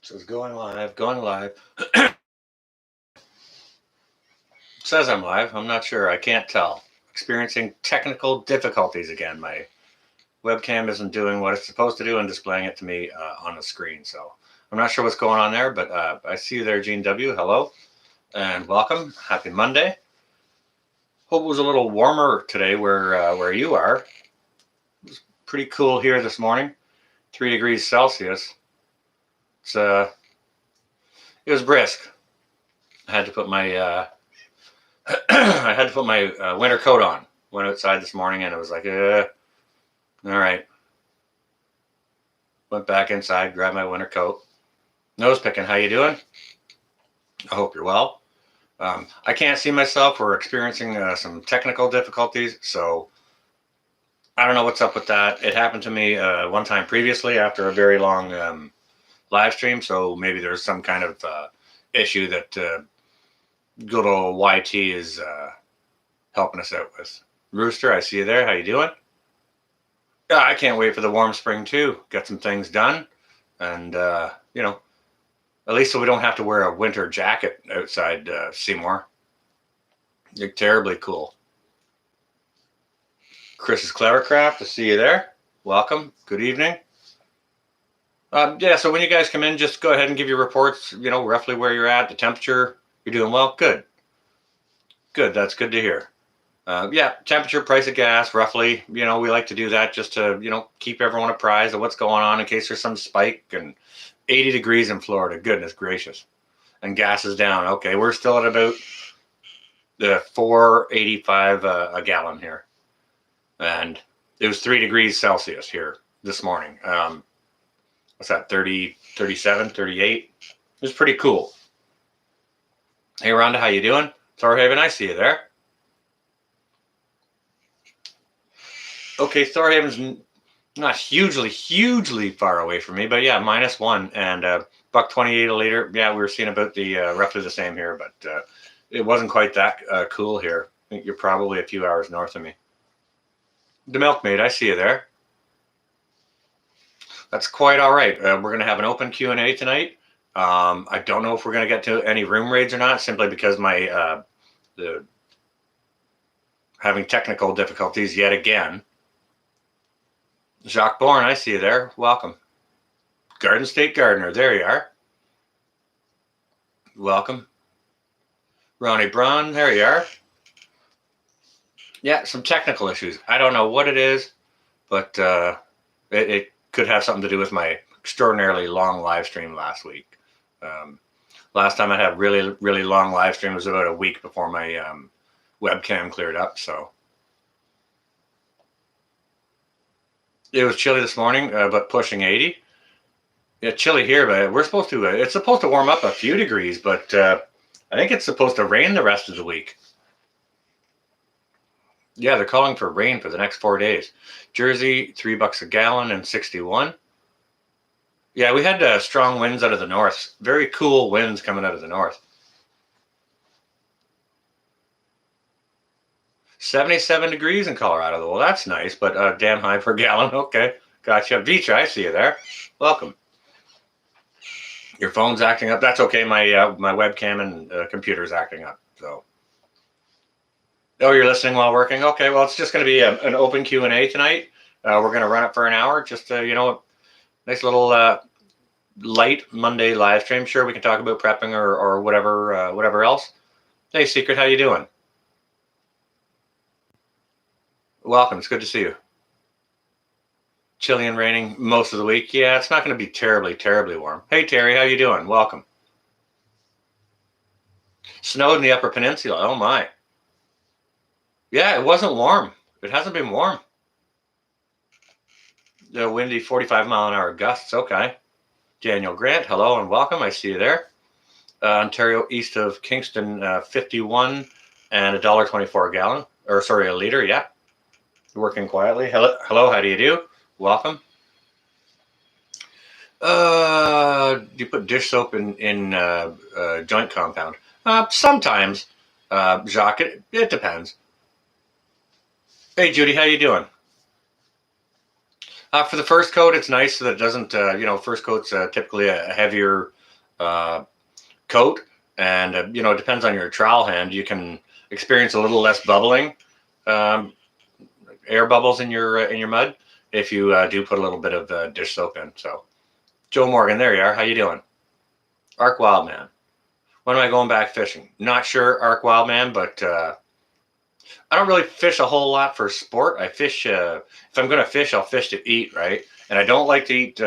So it's going live, going live. It says I'm live. I'm not sure. I can't tell. Experiencing technical difficulties again. My webcam isn't doing what it's supposed to do and displaying it to me on the screen. So I'm not sure what's going on there, but I see you there, Gene W. Hello and welcome. Happy Monday. Hope it was a little warmer today where you are. It was pretty cool here this morning. 3 degrees Celsius. It was brisk. I had to put my winter coat on. Went outside this morning and it was like, all right. Went back inside, grabbed my winter coat. Nose picking, how you doing? I hope you're well. I can't see myself. We're experiencing some technical difficulties, so I don't know what's up with that. It happened to me one time previously after a very long live stream, so maybe there's some kind of issue that good old YT is helping us out with. Rooster, I see you there. How you doing? Yeah, I can't wait for the warm spring too. Get some things done, and at least so we don't have to wear a winter jacket outside Seymour. You're terribly cool. Chris's Clevercraft, I see you there. Welcome. Good evening. So when you guys come in, just go ahead and give your reports, roughly where you're at, the temperature. You're doing well? Good. Good. That's good to hear. Temperature, price of gas, roughly. We like to do that just to, keep everyone apprised of what's going on in case there's some spike. And 80 degrees in Florida. Goodness gracious. And gas is down. Okay, we're still at about the $4.85 a gallon here. And it was 3 degrees Celsius here this morning. What's that, 30, 37, 38? It was pretty cool. Hey, Rhonda, how you doing? Thorhaven, I see you there. Okay, Thorhaven's not hugely far away from me, but yeah, -1 and $1.28 a liter. Yeah, we were seeing about the roughly the same here, but it wasn't quite that cool here. I think you're probably a few hours north of me. The Milkmaid, I see you there. That's quite all right. We're going to have an open Q&A tonight. I don't know if we're going to get to any room raids or not, simply because my having technical difficulties yet again. Jacques Bourne, I see you there. Welcome. Garden State Gardener, there you are. Welcome. Ronnie Braun, there you are. Yeah, some technical issues. I don't know what it is, but it could have something to do with my extraordinarily long live stream last week. Last time I had really long live stream was about a week before my webcam cleared up, so. It was chilly this morning, but pushing 80. Yeah, chilly here, but we're supposed to. It's supposed to warm up a few degrees, but I think it's supposed to rain the rest of the week. Yeah, they're calling for rain for the next 4 days. Jersey, $3 a gallon and 61. Yeah, we had strong winds out of the north. Very cool winds coming out of the north. 77 degrees in Colorado. Well, that's nice, but damn high per gallon. Okay, gotcha. Vitra, I see you there. Welcome. Your phone's acting up. That's okay. My webcam and computer's acting up. So. Oh, you're listening while working? Okay, well, it's just going to be an open Q&A tonight. We're going to run it for an hour. Just, nice little light Monday live stream. Sure, we can talk about prepping or whatever else. Hey, Secret, how you doing? Welcome. It's good to see you. Chilly and raining most of the week. Yeah, it's not going to be terribly warm. Hey, Terry, how you doing? Welcome. Snowed in the Upper Peninsula. Oh, my. Yeah, it wasn't warm. It hasn't been warm. The windy 45-mile-an-hour gusts. Okay. Daniel Grant, hello and welcome. I see you there. Ontario east of Kingston, 51 and $1.24 a gallon. Or sorry, a liter. Yeah. Working quietly. Hello. How do you do? Welcome. Do you put dish soap in joint compound? Sometimes, Jacques. It depends. Hey, Judy, how you doing? For the first coat, it's nice so that it doesn't, first coat's typically a heavier coat, and it depends on your trowel hand. You can experience a little less bubbling, um, air bubbles in your mud if you do put a little bit of dish soap in. So, Joe Morgan, there you are. How you doing? Ark Wildman. When am I going back fishing? Not sure, Ark Wildman, but I don't really fish a whole lot for sport. I fish if I'm going to fish, I'll fish to eat, right? And I don't like to eat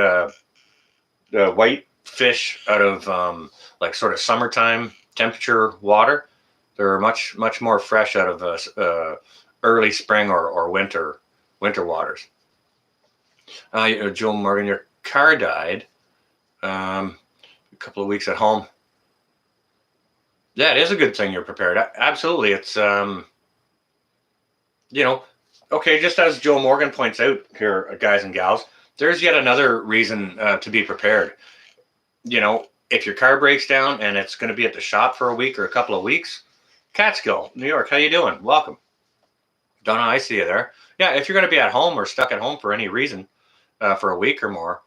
white fish out of like sort of summertime temperature water. They're much more fresh out of early spring or winter waters. Joe Morgan, your car died a couple of weeks at home. Yeah, it is a good thing you're prepared. Absolutely. It's okay, just as Joe Morgan points out here, guys and gals, there's yet another reason to be prepared. If your car breaks down and it's going to be at the shop for a week or a couple of weeks, Catskill, New York, how you doing? Welcome. Donna, I see you there. Yeah, if you're going to be at home or stuck at home for any reason for a week or more,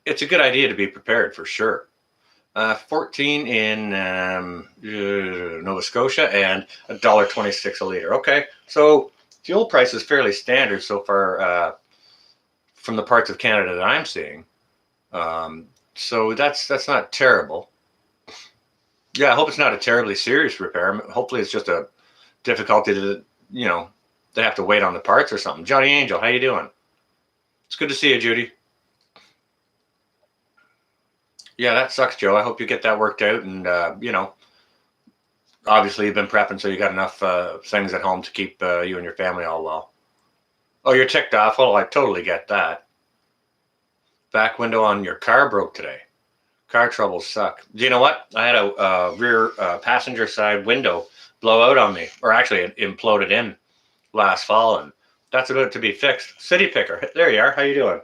it's a good idea to be prepared for sure. 14 in Nova Scotia and $1.26 a liter. Okay, so fuel price is fairly standard so far from the parts of Canada that I'm seeing. So that's not terrible. Yeah, I hope it's not a terribly serious repair. Hopefully it's just a difficulty that they have to wait on the parts or something. Johnny Angel, how you doing? It's good to see you, Judy. Yeah, that sucks, Joe. I hope you get that worked out. And, obviously you've been prepping, so you got enough things at home to keep you and your family all well. Oh, you're ticked off? Well, I totally get that. Back window on your car broke today. Car troubles suck. Do you know what? I had a rear passenger side window blow out on me, or actually it imploded in last fall, and that's about to be fixed. City Picker, there you are. How you doing?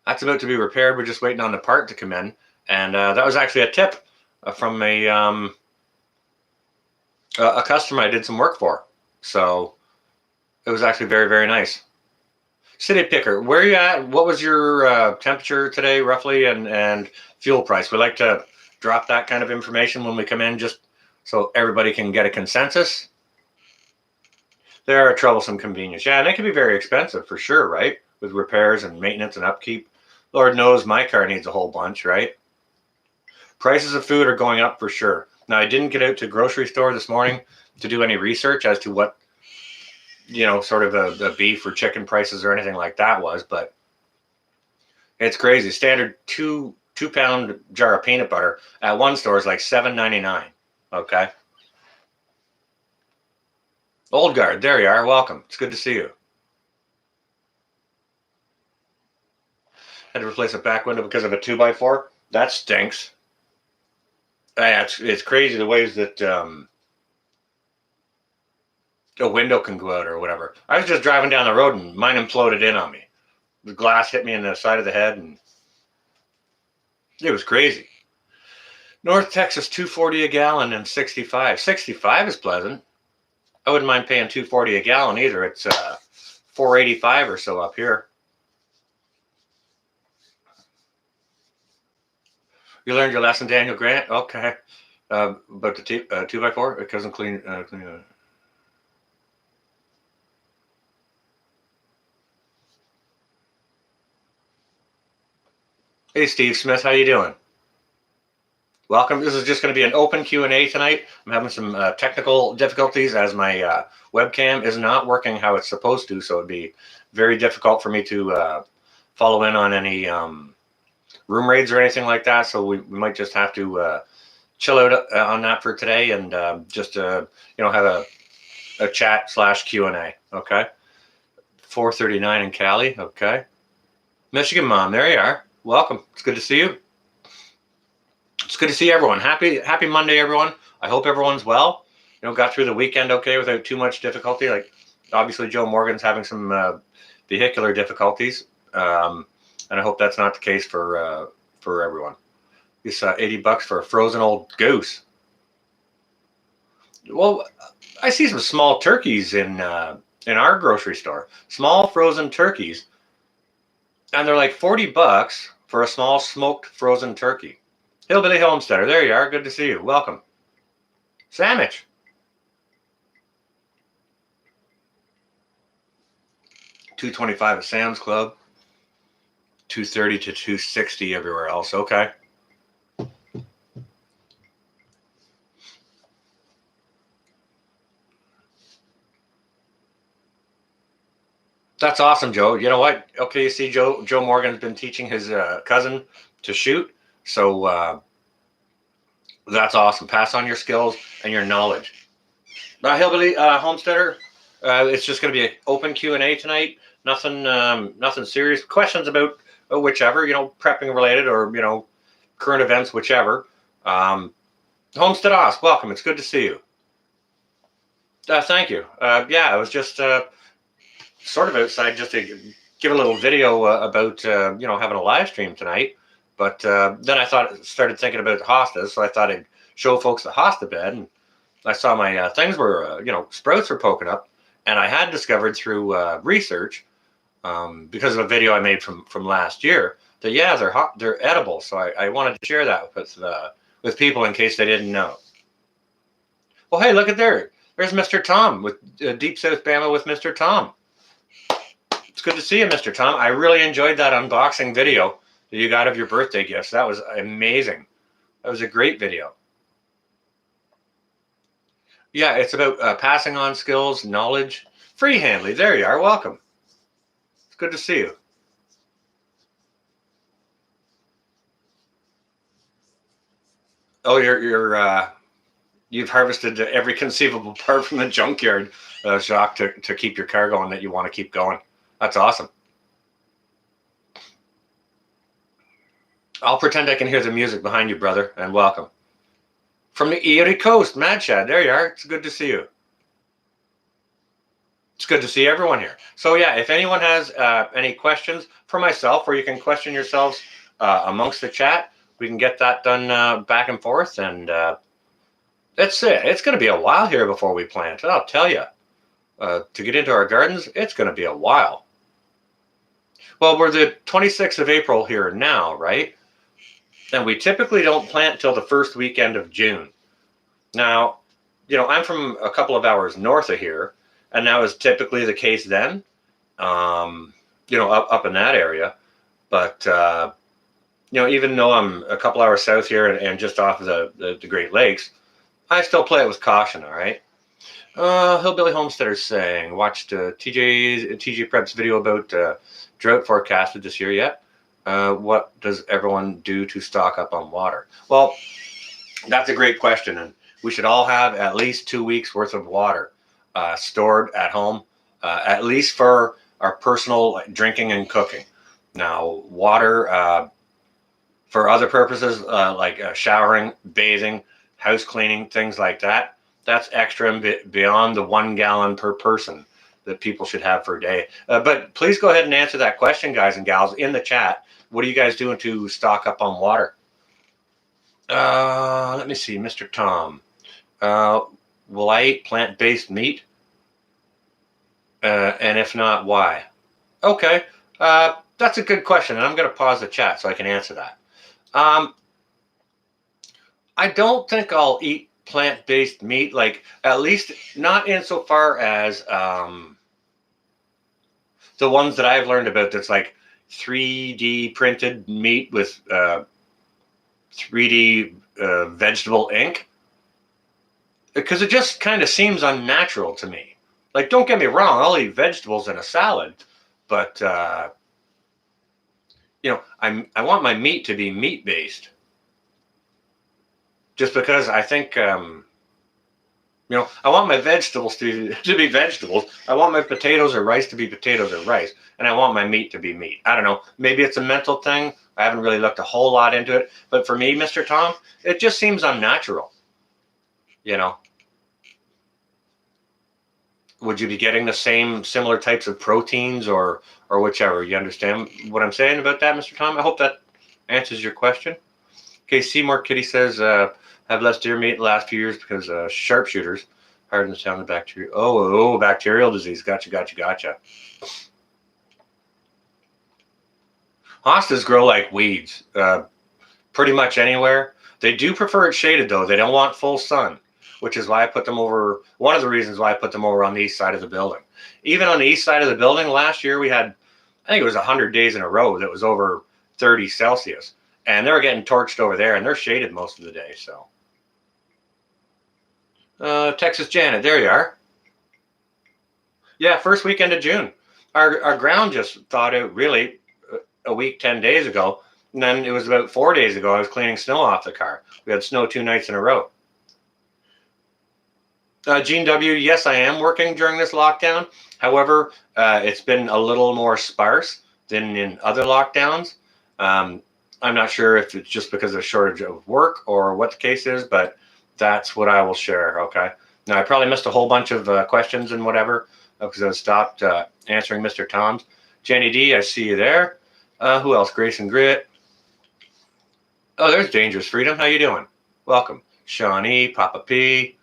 That's about to be repaired. We're just waiting on the part to come in. And that was actually a tip from a customer I did some work for. So it was actually very, very nice. City Picker, where are you at? What was your temperature today, roughly, and fuel price? We like to drop that kind of information when we come in, just so everybody can get a consensus. There are troublesome convenience. Yeah, and it can be very expensive for sure, right? With repairs and maintenance and upkeep. Lord knows my car needs a whole bunch, right? Prices of food are going up for sure. Now, I didn't get out to grocery store this morning to do any research as to what, sort of a beef or chicken prices or anything like that was, but it's crazy. Standard two-pound jar of peanut butter at one store is like $7.99. Okay. Old Guard, there you are. Welcome. It's good to see you. Had to replace a back window because of a 2x4. That stinks. It's crazy the ways that a window can go out or whatever. I was just driving down the road and mine imploded in on me. The glass hit me in the side of the head and it was crazy. North Texas, $2.40 a gallon and 65. 65 is pleasant. I wouldn't mind paying $2.40 a gallon either. It's $4.85 or so up here. You learned your lesson, Daniel Grant. Okay, but the 2x4 it doesn't clean. Hey, Steve Smith, how you doing? Welcome. This is just going to be an open Q&A tonight. I'm having some technical difficulties as my webcam is not working how it's supposed to, so it'd be very difficult for me to follow in on any room raids or anything like that. So we might just have to chill out on that for today and just have a chat / Q&A. Okay. 4:39 in Cali. Okay. Michigan Mom, there you are. Welcome. It's good to see you. It's good to see everyone. Happy Monday, everyone. I hope everyone's well. Got through the weekend okay without too much difficulty. Like, obviously, Joe Morgan's having some vehicular difficulties, and I hope that's not the case for everyone. It's $80 for a frozen old goose. Well, I see some small turkeys in our grocery store. Small frozen turkeys, and they're like $40 for a small smoked frozen turkey. Hillbilly Homesteader, there you are. Good to see you. Welcome. Sandwich. $2.25 at Sam's Club. $2.30 to $2.60 everywhere else. Okay. That's awesome, Joe. You know what? Okay, you see, Joe Morgan's been teaching his cousin to shoot. So that's awesome. Pass on your skills and your knowledge. Hillbilly Homesteader, it's just going to be an open Q&A tonight. Nothing serious. Questions about whichever, prepping related or, current events, whichever. Homestead Oz, welcome. It's good to see you. Thank you. Yeah, I was just sort of outside just to give a little video about, having a live stream tonight. But then I started thinking about hostas, so I thought I'd show folks the hosta bed. And I saw my things were, sprouts were poking up. And I had discovered through research, because of a video I made from last year, that, yeah, they're edible. So I wanted to share that with people in case they didn't know. Well, hey, look at there. There's Mr. Tom with Deep South Bama with Mr. Tom. It's good to see you, Mr. Tom. I really enjoyed that unboxing video that you got of your birthday gifts. That was amazing. That was a great video. Yeah, it's about passing on skills, knowledge. Free Handley, there you are. Welcome. It's good to see you. Oh, you've harvested every conceivable part from the junkyard, Jacques, to keep your car going that you want to keep going. That's awesome. I'll pretend I can hear the music behind you, brother, and welcome. From the Erie Coast, Mad Shad, there you are. It's good to see you. It's good to see everyone here. So yeah, if anyone has any questions for myself, or you can question yourselves amongst the chat, we can get that done back and forth. And that's it. It's going to be a while here before we plant. I'll tell you. To get into our gardens, it's going to be a while. Well, we're the 26th of April here now, right? And we typically don't plant till the first weekend of June. Now, I'm from a couple of hours north of here, and that was typically the case then, up in that area. But, even though I'm a couple hours south here and just off of the Great Lakes, I still play it with caution, all right? Hillbilly Homesteader's saying, watched TJ Prep's video about drought forecasted this year yet. What does everyone do to stock up on water? Well, that's a great question, and we should all have at least 2 weeks worth of water stored at home, at least for our personal drinking and cooking. Now, water for other purposes like showering, bathing, house cleaning, things like that, that's extra and beyond the 1 gallon per person that people should have per day. But please go ahead and answer that question, guys and gals, in the chat. What are you guys doing to stock up on water? Let me see, Mr. Tom. Will I eat plant-based meat? And if not, why? Okay, that's a good question, and I'm going to pause the chat so I can answer that. I don't think I'll eat plant-based meat, like at least not insofar as the ones that I've learned about that's like 3D printed meat with 3D vegetable ink, because it just kind of seems unnatural to me. Like, don't get me wrong, I'll eat vegetables in a salad, but I want my meat to be meat-based. Just because I think, I want my vegetables to be vegetables. I want my potatoes or rice to be potatoes or rice. And I want my meat to be meat. I don't know. Maybe it's a mental thing. I haven't really looked a whole lot into it. But for me, Mr. Tom, it just seems unnatural. Would you be getting the similar types of proteins or whichever? You understand what I'm saying about that, Mr. Tom? I hope that answers your question. Okay, Seymour Kitty says, have less deer meat the last few years because sharpshooters hardens down the bacteria. Oh, bacterial disease. Gotcha. Hostas grow like weeds, pretty much anywhere. They do prefer it shaded though. They don't want full sun, which is why I put them over. One of the reasons why I put them over on the east side of the building. Even on the east side of the building, last year we had, I think it was 100 days in a row that was over 30 Celsius, and they were getting torched over there, and they're shaded most of the day. So, Texas Janet, there you are. Yeah, first weekend of June. Our ground just thawed out really a week, 10 days ago. And then it was about 4 days ago, I was cleaning snow off the car. We had snow 2 nights in a row. Gene W., yes, I am working during this lockdown. However, it's been a little more sparse than in other lockdowns. I'm not sure if it's just because of a shortage of work or what the case is, but that's what I will share, okay? Now, I probably missed a whole bunch of questions and whatever because I stopped answering Mr. Tom's. Jenny D., I see you there. Who else? Grace and Grit. Oh, there's Dangerous Freedom. How you doing? Welcome. Shawnee, Papa P.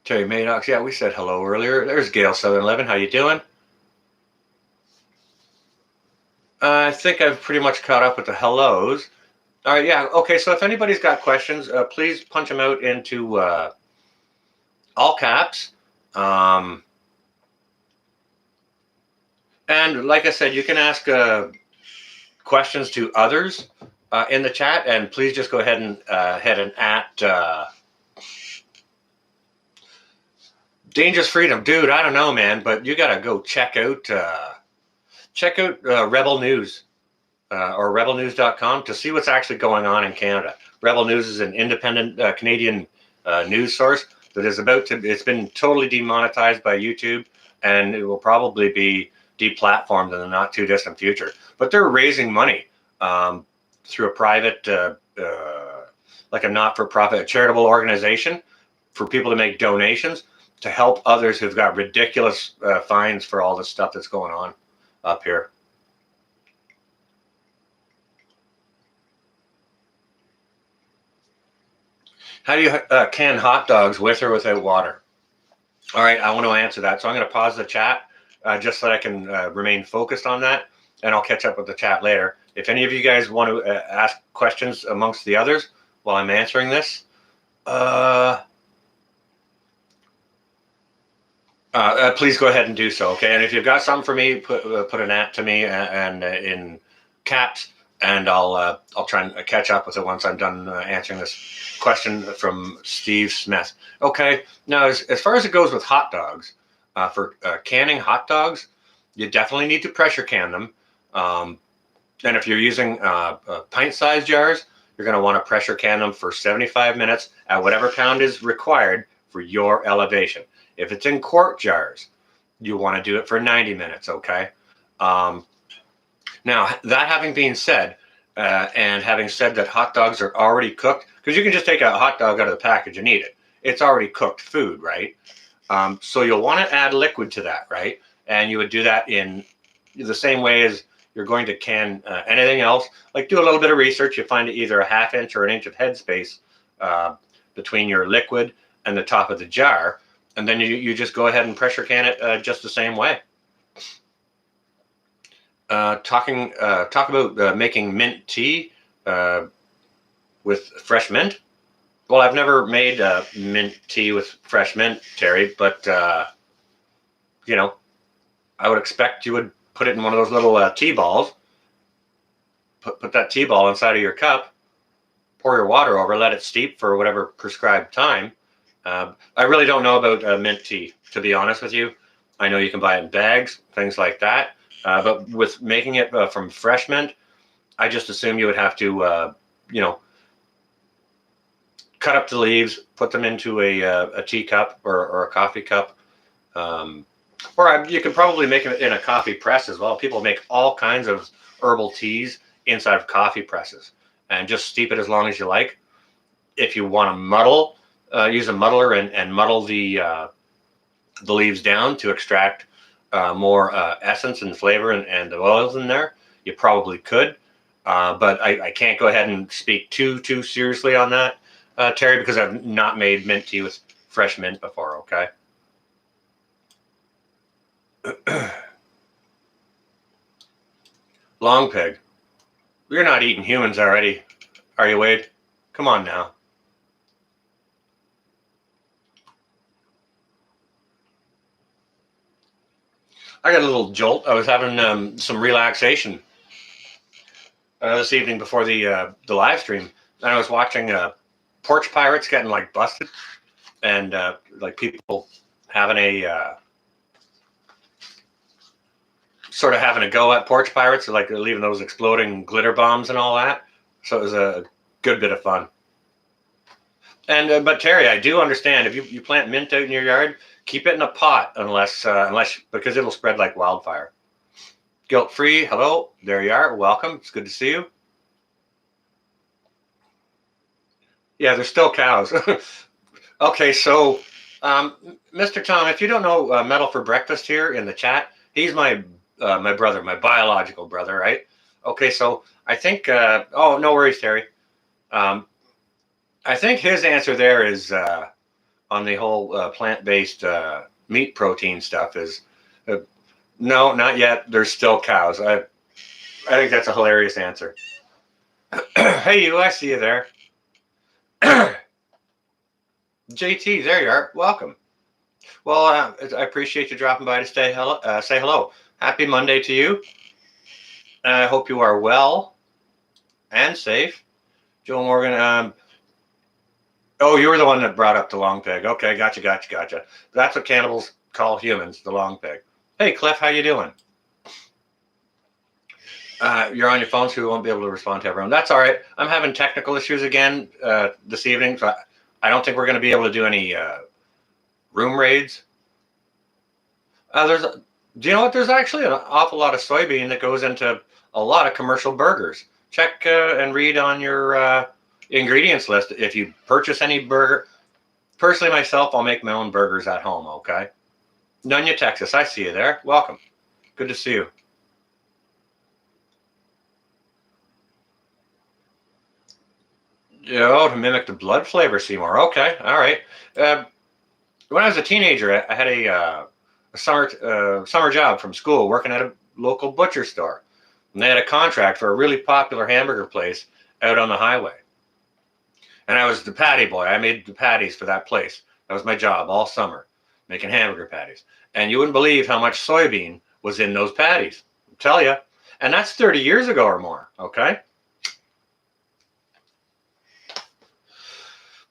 Terry Maddox. Yeah, we said hello earlier. There's Gail Southern Levin. How you doing? I think I've pretty much caught up with the hellos. All right, yeah. Okay, so if anybody's got questions, please punch them out into all caps. And like I said, you can ask questions to others in the chat, and please just go ahead and at Dangerous Freedom, dude. I don't know, man, but you gotta go check out Rebel News or rebelnews.com to see what's actually going on in Canada. Rebel News is an independent Canadian news source that is it's been totally demonetized by YouTube, and it will probably be deplatformed in the not too distant future. But they're raising money through a private, like a not-for-profit charitable organization for people to make donations to help others who've got ridiculous fines for all the stuff that's going on up here. How do you can hot dogs with or without water? All right, I want to answer that. So I'm going to pause the chat just so that I can remain focused on that, and I'll catch up with the chat later. If any of you guys want to ask questions amongst the others while I'm answering this, please go ahead and do so, okay? And if you've got something for me, put an at to me and in caps, and I'll try and catch up with it once I'm done answering this question from Steve Smith. Okay, now as far as it goes with hot dogs, for canning hot dogs, you definitely need to pressure can them. And if you're using pint-sized jars, you're going to want to pressure can them for 75 minutes at whatever pound is required for your elevation. If it's in quart jars, you want to do it for 90 minutes, okay? Now, that having been said, and having said that hot dogs are already cooked, because you can just take a hot dog out of the package and eat it. It's already cooked food, right? So you'll want to add liquid to that, right? And you would do that in the same way as you're going to can anything else. Like, do a little bit of research. You find either a ½ inch or an inch of headspace between your liquid and the top of the jar. And then you just go ahead and pressure can it just the same way. Talk about making mint tea with fresh mint. Well, I've never made mint tea with fresh mint, Terry, but you know, I would expect you would put it in one of those little tea balls. Put that tea ball inside of your cup. Pour your water over. Let it steep for whatever prescribed time. I really don't know about mint tea, to be honest with you. I know you can buy it in bags, things like that. But with making it from fresh mint, I just assume you would have to, cut up the leaves, put them into a teacup or a coffee cup. Or you can probably make it in a coffee press as well. People make all kinds of herbal teas inside of coffee presses and just steep it as long as you like. If you want to muddle, use a muddler and muddle the leaves down to extract more essence and flavor and the oils in there, you probably could. But I can't go ahead and speak too seriously on that, Terry, because I've not made mint tea with fresh mint before, okay? Long pig. You're not eating humans already, are you, Wade? Come on now. I got a little jolt. I was having some relaxation this evening before the live stream, and I was watching porch pirates getting like busted, and like people having a sort of having a go at porch pirates, like leaving those exploding glitter bombs and all that. So it was a good bit of fun. And but Terry, I do understand if you plant mint out in your yard, keep it in a pot unless because it'll spread like wildfire. Guilt free. Hello, there you are. Welcome. It's good to see you. Yeah, there's still cows. Okay, so Mr. Tom, if you don't know Metal for Breakfast here in the chat, he's my brother, my biological brother, right? Okay, so I think oh, no worries, Terry. I think his answer there is on the whole plant-based meat protein stuff is no, not yet. There's still cows. I think that's a hilarious answer. Hey, you, I see you there. JT, there you are. Welcome. Well, I appreciate you dropping by to say hello. Happy Monday to you. I hope you are well and safe. Joe Morgan. Oh, you were the one that brought up the long pig. Okay, gotcha. That's what cannibals call humans, the long pig. Hey, Cliff, how you doing? You're on your phone, so we won't be able to respond to everyone. That's all right. I'm having technical issues again this evening, so I don't think we're going to be able to do any room raids. Do you know what? There's actually an awful lot of soybean that goes into a lot of commercial burgers. Check and read on your ingredients list if you purchase any burger. Personally, myself, I'll make my own burgers at home, okay? Nunya, Texas. I see you there. Welcome. Good to see you. Oh, to mimic the blood flavor, Seymour. Okay, all right. When I was a teenager, I had a summer job from school working at a local butcher store. And they had a contract for a really popular hamburger place out on the highway. And I was the patty boy. I made the patties for that place. That was my job all summer, making hamburger patties. And you wouldn't believe how much soybean was in those patties. I'll tell you. And that's 30 years ago or more, okay?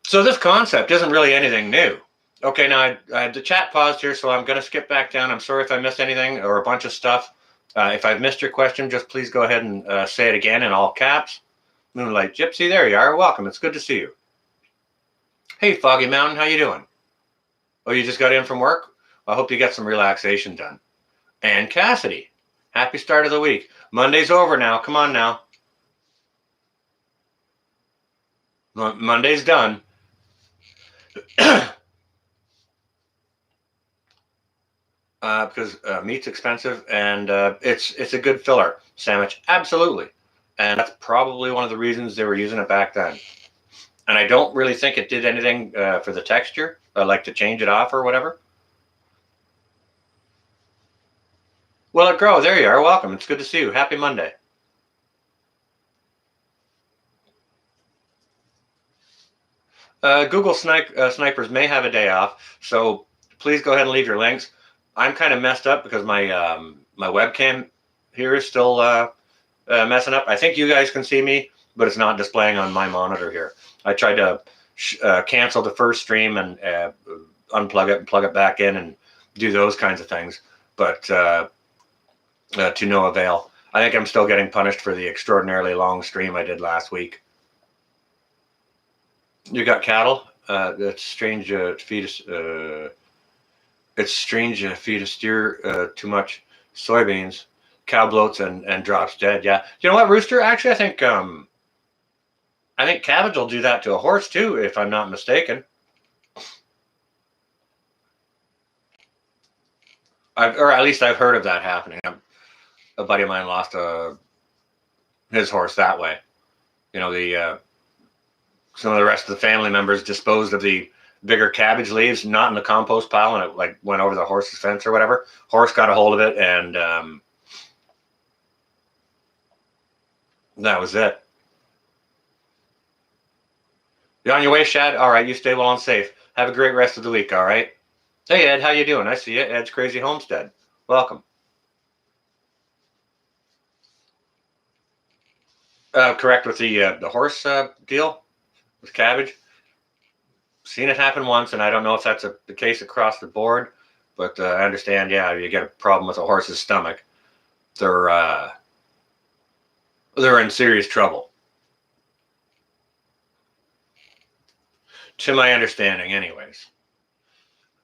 So this concept isn't really anything new. Okay, now I had the chat paused here, so I'm going to skip back down. I'm sorry if I missed anything or a bunch of stuff. If I've missed your question, just please go ahead and say it again in all caps. Moonlight Gypsy, there you are. Welcome. It's good to see you. Hey, Foggy Mountain, how you doing? Oh, you just got in from work? I hope you got some relaxation done. And Cassidy, happy start of the week. Monday's over now. Come on now. Monday's done. Because meat's expensive and it's a good filler sandwich, absolutely, and that's probably one of the reasons they were using it back then. And I don't really think it did anything for the texture. I like to change it off or whatever. Will it grow? There you are. Welcome. It's good to see you. Happy Monday. Google snipers may have a day off, so please go ahead and leave your links. I'm kind of messed up because my my webcam here is still messing up. I think you guys can see me, but it's not displaying on my monitor here. I tried to cancel the first stream and unplug it and plug it back in and do those kinds of things, but to no avail. I think I'm still getting punished for the extraordinarily long stream I did last week. You got cattle? That's strange to feed us. It's strange to feed a steer too much soybeans, cow bloats and drops dead. Yeah, you know what, Rooster? Actually, I think cabbage will do that to a horse too, if I'm not mistaken. Or at least I've heard of that happening. A buddy of mine lost his horse that way. You know, some of the rest of the family members disposed of the bigger cabbage leaves, not in the compost pile, and it like went over the horse's fence or whatever. Horse got a hold of it, and that was it. You on your way, Shad? All right, you stay well and safe. Have a great rest of the week, all right? Hey, Ed, how you doing? I see you. Ed's Crazy Homestead. Welcome. Correct with the horse deal with cabbage. Seen it happen once, and I don't know if that's the case across the board, but I understand, yeah, you get a problem with a horse's stomach. They're in serious trouble. To my understanding, anyways.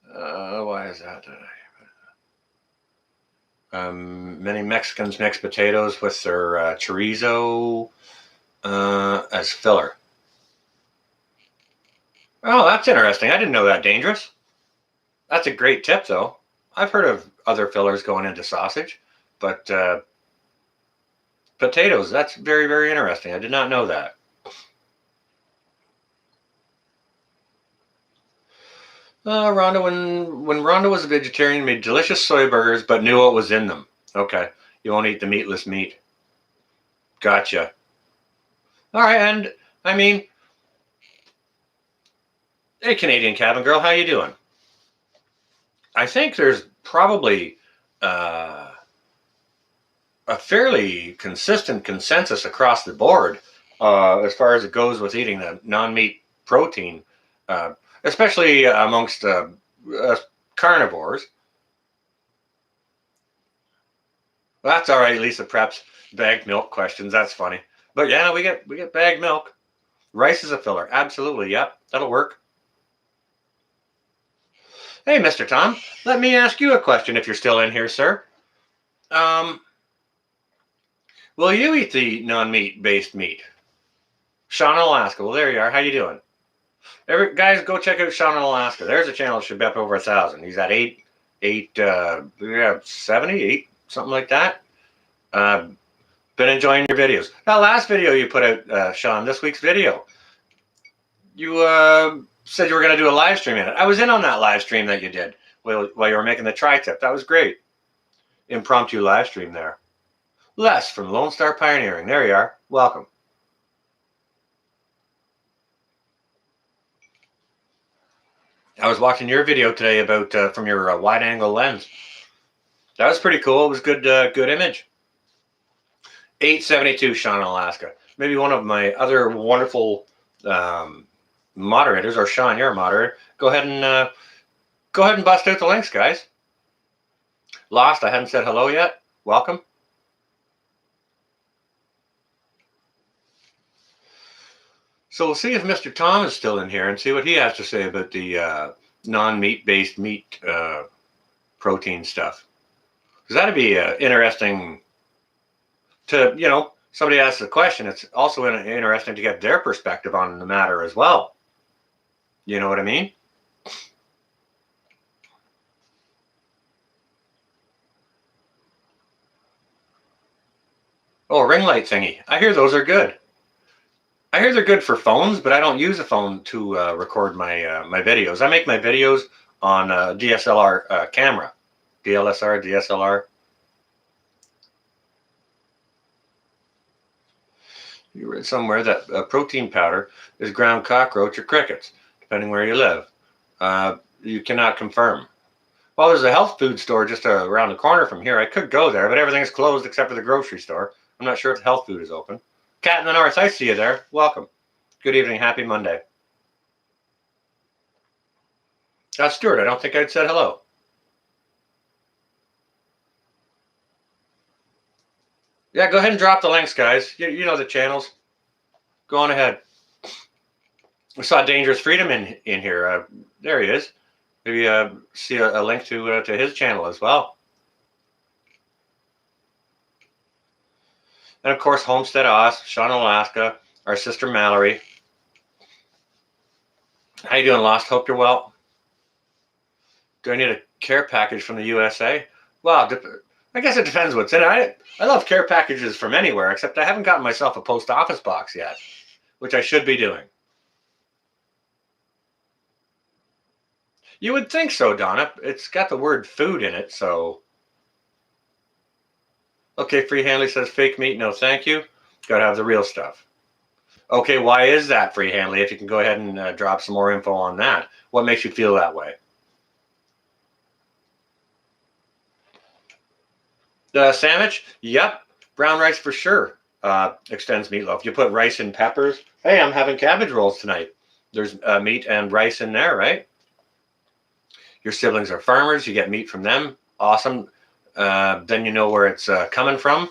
Why is that? Many Mexicans mix potatoes with their chorizo as filler. Oh, that's interesting. I didn't know that. Dangerous. That's a great tip, though. I've heard of other fillers going into sausage, but potatoes, that's very, very interesting. I did not know that. Rhonda, when Rhonda was a vegetarian, made delicious soy burgers, but knew what was in them. Okay, you won't eat the meatless meat. Gotcha. All right, and I mean, hey, Canadian Cabin Girl, how you doing? I think there's probably a fairly consistent consensus across the board as far as it goes with eating the non-meat protein, especially amongst carnivores. That's all right. Lisa preps bagged milk questions. That's funny. But yeah, we get bagged milk. Rice is a filler. Absolutely. Yep, that'll work. Hey, Mr. Tom, let me ask you a question if you're still in here, sir. Will you eat the non-meat based meat? Sean in Alaska. Well, there you are. How you doing? Guys, go check out Sean in Alaska. There's a channel that should be up over 1,000. He's at 78, something like that. Been enjoying your videos. That last video you put out, Sean, this week's video, you said you were going to do a live stream in it. I was in on that live stream that you did while you were making the tri-tip. That was great. Impromptu live stream there. Les from Lone Star Pioneering. There you are. Welcome. I was watching your video today about from your wide-angle lens. That was pretty cool. It was good image. 872, Sean in Alaska. Maybe one of my other wonderful moderators, or Sean, you're a moderator. Go ahead and bust out the links, guys. Lost, I hadn't said hello yet. Welcome. So we'll see if Mr. Tom is still in here and see what he has to say about the non-meat based meat protein stuff. Because that'd be interesting to, somebody asks a question. It's also interesting to get their perspective on the matter as well. You know what I mean? Oh, ring light thingy. I hear those are good. I hear they're good for phones, but I don't use a phone to record my my videos. I make my videos on DSLR camera, DSLR. You read somewhere that protein powder is ground cockroach or crickets, depending where you live. You cannot confirm. Well, there's a health food store just around the corner from here. I could go there, but everything's closed except for the grocery store. I'm not sure if the health food is open. Cat in the North, I see you there. Welcome. Good evening. Happy Monday. Stuart, I don't think I'd said hello. Yeah, go ahead and drop the links, guys. You know the channels. Go on ahead. We saw Dangerous Freedom in here. There he is. Maybe see a link to his channel as well. And of course, Homestead Oz, Sean in Alaska, our sister Mallory. How you doing, Lost? Hope you're well. Do I need a care package from the USA? Well, I guess it depends what's in it. I love care packages from anywhere, except I haven't gotten myself a post office box yet, which I should be doing. You would think so, Donna. It's got the word food in it, so. Okay, Free Handley says fake meat, no thank you. Got to have the real stuff. Okay, why is that, Free Handley? If you can go ahead and drop some more info on that. What makes you feel that way? The sandwich? Yep. Brown rice for sure extends meatloaf. You put rice and peppers. Hey, I'm having cabbage rolls tonight. There's meat and rice in there, right? Your siblings are farmers. You get meat from them. Awesome. Then you know where it's coming from,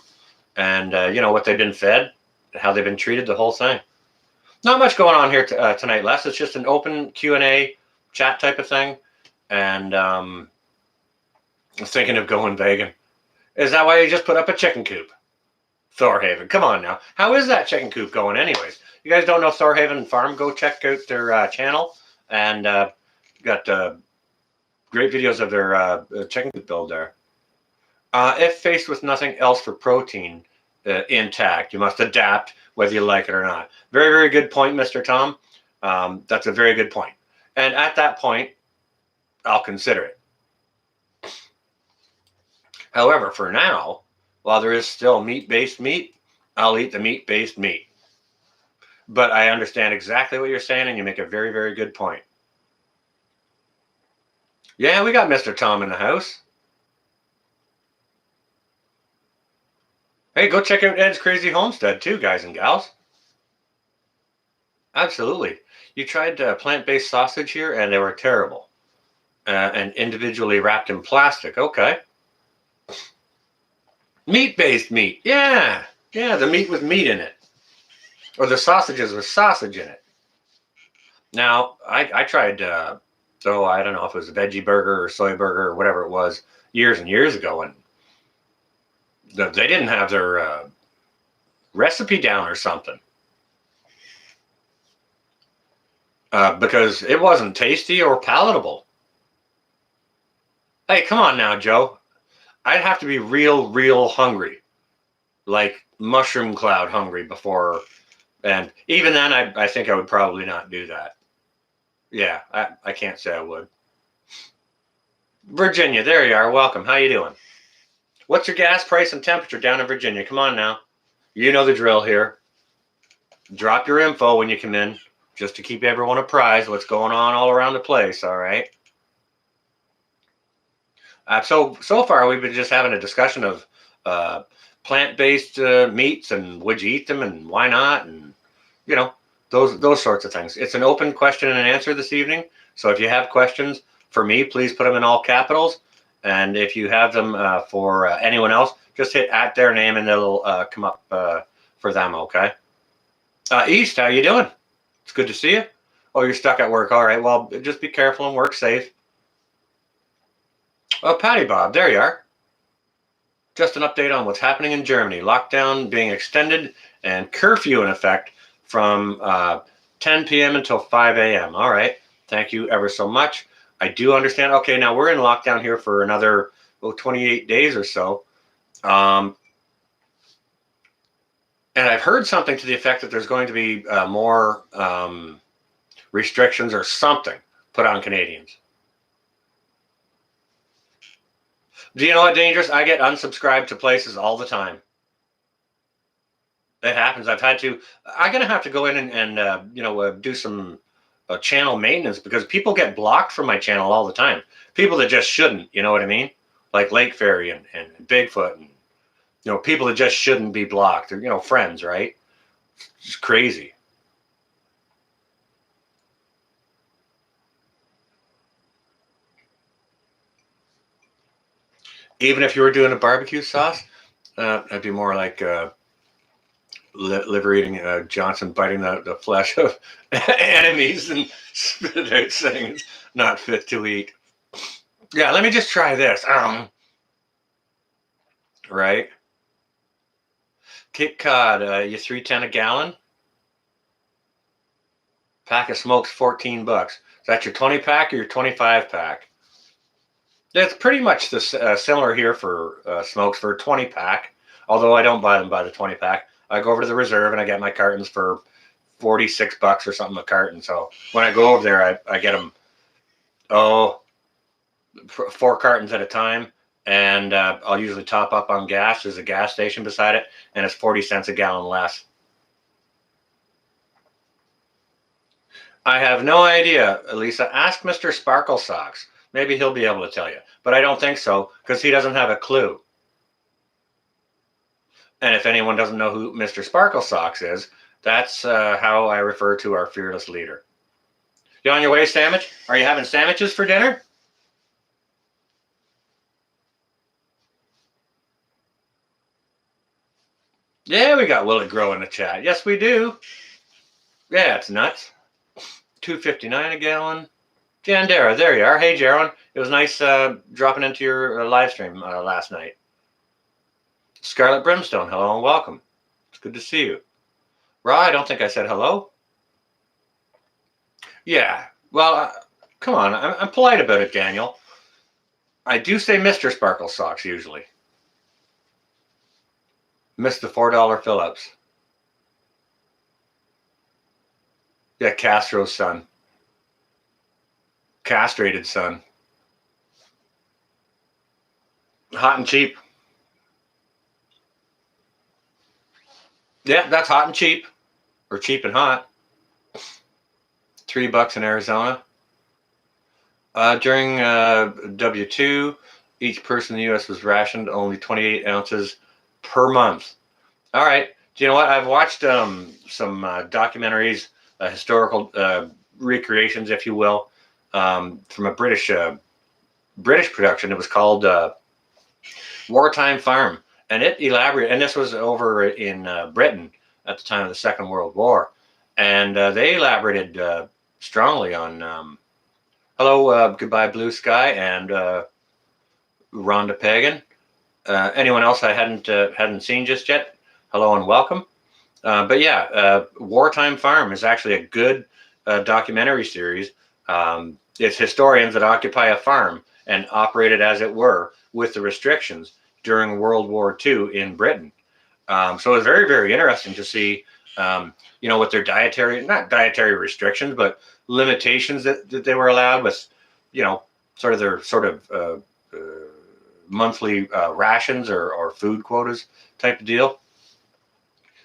and you know what they've been fed, how they've been treated, the whole thing. Not much going on here tonight, Les. It's just an open Q&A chat type of thing, and I'm thinking of going vegan. Is that why you just put up a chicken coop? Thorhaven, come on now. How is that chicken coop going anyways? You guys don't know Thorhaven Farm? Go check out their channel, and got great videos of their chicken coop build there. If faced with nothing else for protein intact, you must adapt whether you like it or not. Very, very good point, Mr. Tom. That's a very good point. And at that point, I'll consider it. However, for now, while there is still meat-based meat, I'll eat the meat-based meat. But I understand exactly what you're saying, and you make a very, very good point. Yeah, we got Mr. Tom in the house. Hey, go check out Ed's Crazy Homestead too, guys and gals. Absolutely. You tried plant-based sausage here, and they were terrible. And individually wrapped in plastic. Okay. Meat-based meat. Yeah. Yeah, the meat with meat in it. Or the sausages with sausage in it. Now, I tried, I don't know if it was a veggie burger or soy burger or whatever it was, years and years ago, and they didn't have their recipe down or something. Because it wasn't tasty or palatable. Hey, come on now, Joe. I'd have to be real hungry, like mushroom cloud hungry before, and even then, I think I would probably not do that. Yeah, I can't say I would. Virginia, there you are. Welcome. How you doing? What's your gas price and temperature down in Virginia? Come on now. You know the drill here. Drop your info when you come in, just to keep everyone apprised of what's going on all around the place, all right? So far, we've been just having a discussion of plant-based meats and would you eat them and why not, and you know, those sorts of things. It's an open question and answer this evening. So if you have questions for me, please put them in all capitals. And if you have them for anyone else, just hit at their name and it'll come up for them, okay? East, how you doing? It's good to see you. Oh, you're stuck at work. All right, well, just be careful and work safe. Oh, Patty Bob, there you are. Just an update on what's happening in Germany. Lockdown being extended and curfew in effect from 10 p.m. until 5 a.m. All right. Thank you ever so much. I do understand. Okay, now we're in lockdown here for another 28 days or so. And I've heard something to the effect that there's going to be more restrictions or something put on Canadians. Do you know what, Dangerous? I get unsubscribed to places all the time. It happens. I'm going to have to go in and do some channel maintenance because people get blocked from my channel all the time. People that just shouldn't, you know what I mean? Like Lake Fairy and Bigfoot and, people that just shouldn't be blocked. They're, friends, right? It's crazy. Even if you were doing a barbecue sauce, I'd be more like liver eating Johnson biting the flesh of enemies and spit it out saying it's not fit to eat. Yeah, let me just try this. Right? Cape Cod, you $3.10 a gallon. Pack of smokes, $14. Is that your 20 pack or your 25 pack? That's pretty much the similar here for smokes for a 20 pack. Although I don't buy them by the 20 pack. I go over to the reserve and I get my cartons for $46 or something a carton. So when I go over there, I get them Oh, 4 cartons at a time. And I'll usually top up on gas. There's a gas station beside it, and it's 40 cents a gallon less. I have no idea, Lisa. Ask Mr. Sparkle Socks. Maybe he'll be able to tell you. But I don't think so, because he doesn't have a clue. And if anyone doesn't know who Mr. Sparkle Socks is, that's how I refer to our fearless leader. You on your way, sandwich? Are you having sandwiches for dinner? Yeah, we got Willie Grow in the chat. Yes, we do. Yeah, it's nuts. $2.59 a gallon. Jandera, there you are. Hey, Jaron. It was nice dropping into your live stream last night. Scarlet Brimstone, hello and welcome. It's good to see you. Ra, I don't think I said hello. Yeah, well, come on. I'm polite about it, Daniel. I do say Mr. Sparkle Socks usually. Missed the $4 Phillips. Yeah, Castro's son. Castrated son. Hot and cheap. Yeah, that's hot and cheap. Or cheap and hot. $3 in Arizona. During W2, each person in the U.S. was rationed only 28 ounces per month. All right. Do you know what? I've watched some documentaries, historical recreations, if you will, from a British production. It was called Wartime Farm, and it elaborated. And this was over in Britain at the time of the Second World War, and they elaborated strongly on hello, goodbye, Blue Sky, and Rhonda Pagan. Anyone else I hadn't seen just yet? Hello and welcome. But yeah, Wartime Farm is actually a good documentary series. It's historians that occupy a farm and operate it, as it were, with the restrictions during World War II in Britain. So it was very, very interesting to see, what their not dietary restrictions, but limitations that they were allowed with, their monthly rations or food quotas type of deal.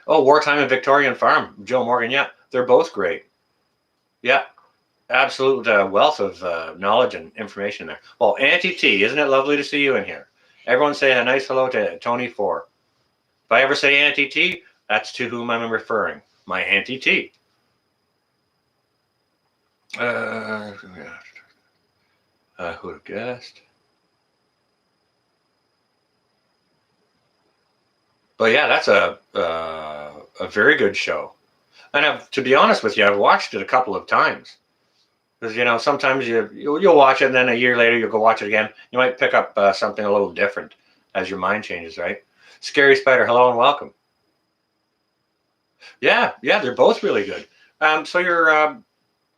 Oh, Wartime and Victorian Farm, Joe Morgan. Yeah, they're both great. Yeah, absolute wealth of knowledge and information there. Well, Auntie T, isn't it lovely to see you in here? Everyone say a nice hello to Tony 4. If I ever say Auntie T, that's to whom I'm referring. My Auntie T. Who would have guessed? But yeah, that's a very good show. And to be honest with you, I've watched it a couple of times. Because, sometimes you'll watch it, and then a year later you'll go watch it again. You might pick up something a little different as your mind changes, right? Scary Spider, hello and welcome. Yeah, they're both really good. So you're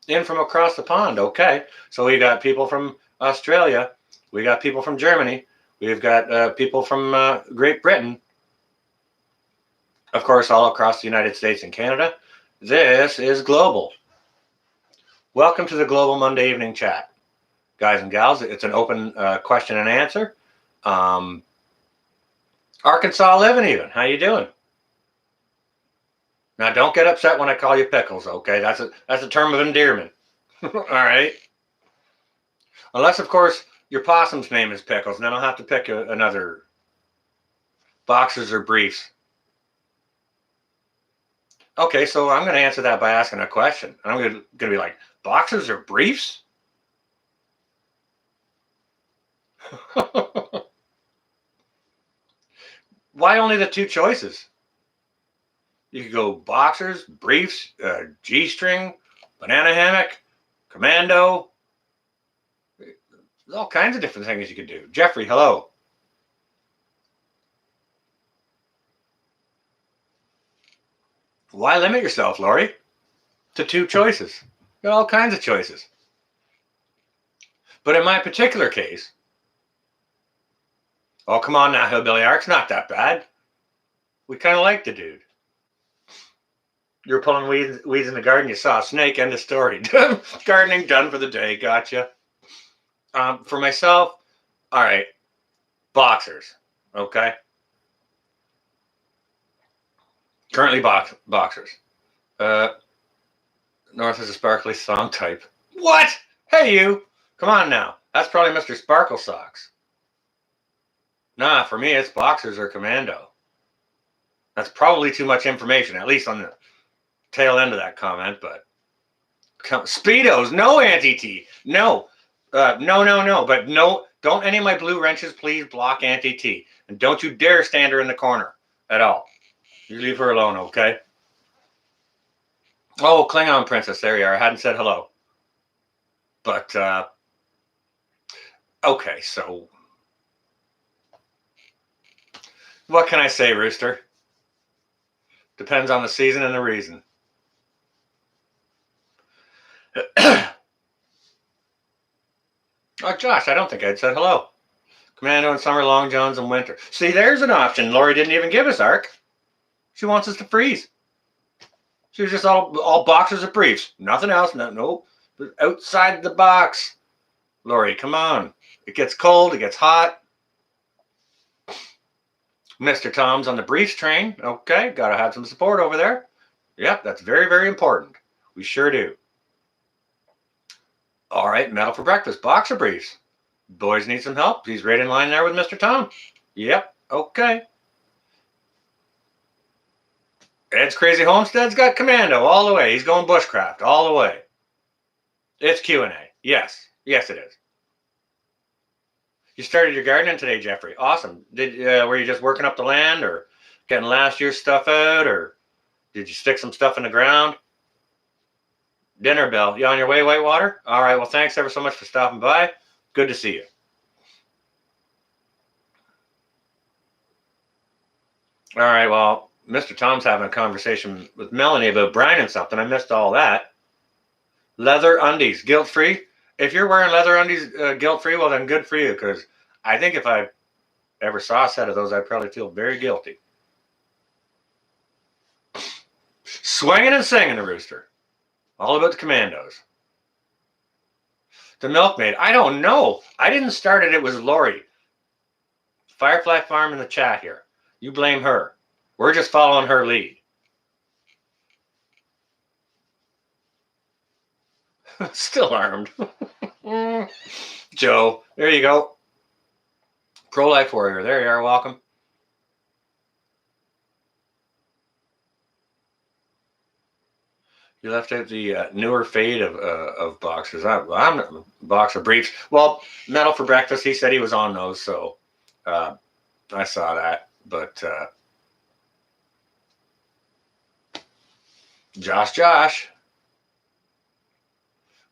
in from across the pond, okay? So we got people from Australia, we got people from Germany, we've got people from Great Britain, of course, all across the United States and Canada. This is global. Welcome to the Global Monday Evening Chat, guys and gals. It's an open question and answer. Arkansas living even. How you doing? Now, don't get upset when I call you Pickles, okay? That's a term of endearment. All right. Unless, of course, your possum's name is Pickles, and then I'll have to pick another boxers or briefs. Okay, so I'm going to answer that by asking a question. I'm going to be like, boxers or briefs? Why only the two choices? You could go boxers, briefs, G-string, banana hammock, commando. There's all kinds of different things you could do. Jeffrey, hello. Why limit yourself, Laurie, to two choices? You got all kinds of choices. But in my particular case, oh, come on now, Hillbilly Ark's not that bad. We kind of like the dude. You were pulling weeds in the garden, you saw a snake, end of story. Gardening done for the day, gotcha. For myself, all right, boxers. Okay, currently boxers. Uh, North is a sparkly thong type. What? Hey, you! Come on now. That's probably Mr. Sparkle Socks. Nah, for me, it's boxers or commando. That's probably too much information, at least on the tail end of that comment, but Speedos, no anti-T. No. No. But no, don't any of my blue wrenches please block anti-T. And don't you dare stand her in the corner at all. You leave her alone, okay? Oh, Klingon Princess, there you are. I hadn't said hello. But, okay, so what can I say, Rooster? Depends on the season and the reason. Oh, Josh, I don't think I'd said hello. Commando and summer, long johns and winter. See, there's an option Lori didn't even give us, Ark. She wants us to freeze. She was just all boxers of briefs. Nothing else. No. Outside the box. Lori, come on. It gets cold. It gets hot. Mr. Tom's on the briefs train. Okay, gotta have some support over there. Yep, that's very, very important. We sure do. All right, metal for breakfast. Boxer briefs. Boys need some help. He's right in line there with Mr. Tom. Yep, okay. Ed's Crazy Homestead's got commando all the way. He's going bushcraft all the way. It's Q&A. Yes, it is. You started your gardening today, Jeffrey. Awesome. Were you just working up the land or getting last year's stuff out, or did you stick some stuff in the ground? Dinner bell. You on your way, Whitewater? All right. Well, thanks ever so much for stopping by. Good to see you. All right. Well, Mr. Tom's having a conversation with Melanie about brining something. I missed all that. Leather undies, guilt-free. If you're wearing leather undies guilt-free, well, then good for you, because I think if I ever saw a set of those, I'd probably feel very guilty. Swinging and singing the Rooster. All about the commandos. The milkmaid. I don't know. I didn't start it. It was Lori. Firefly Farm in the chat here. You blame her. We're just following her lead. Still armed. Joe, there you go. Pro-life warrior. There you are. Welcome. You left out the newer fade of boxers. I'm a boxer briefs. Well, metal for breakfast. He said he was on those, so I saw that. But Josh,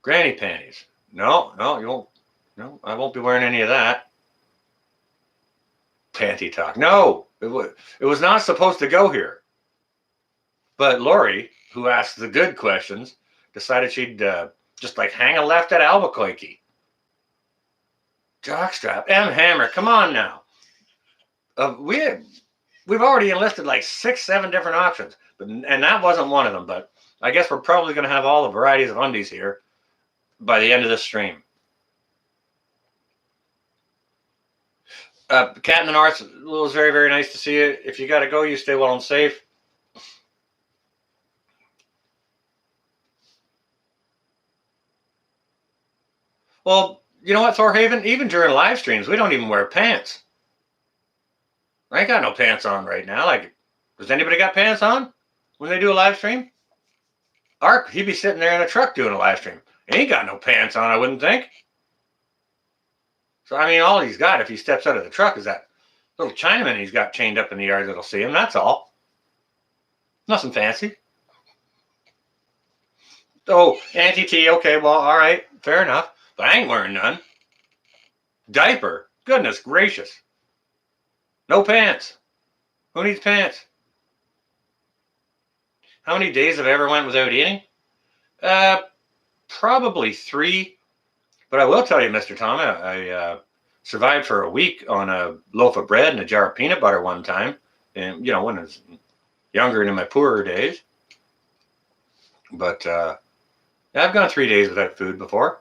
granny panties. No, you won't. No, I won't be wearing any of that. Panty talk. No, it was not supposed to go here. But Lori, who asked the good questions, decided she'd just like hang a left at Albuquerque. Jockstrap, M Hammer, come on now. We've already enlisted like 6-7 different options, and that wasn't one of them. But I guess we're probably going to have all the varieties of undies here by the end of this stream. Cat in the North, it was very, very nice to see you. If you got to go, you stay well and safe. Well, you know what, Thorhaven? Even during live streams, we don't even wear pants. I ain't got no pants on right now. Like, does anybody got pants on when they do a live stream? Ark, he'd be sitting there in a truck doing a live stream. He ain't got no pants on, I wouldn't think. So, I mean, all he's got if he steps out of the truck is that little Chinaman he's got chained up in the yard that'll see him. That's all. Nothing fancy. Oh, anti-T. Okay, well, all right. Fair enough. But I ain't wearing none. Diaper. Goodness gracious. No pants. Who needs pants? How many days have I ever went without eating? Probably 3. But I will tell you, Mr. Tom, I survived for a week on a loaf of bread and a jar of peanut butter one time. And, you know, when I was younger and in my poorer days. But I've gone 3 days without food before.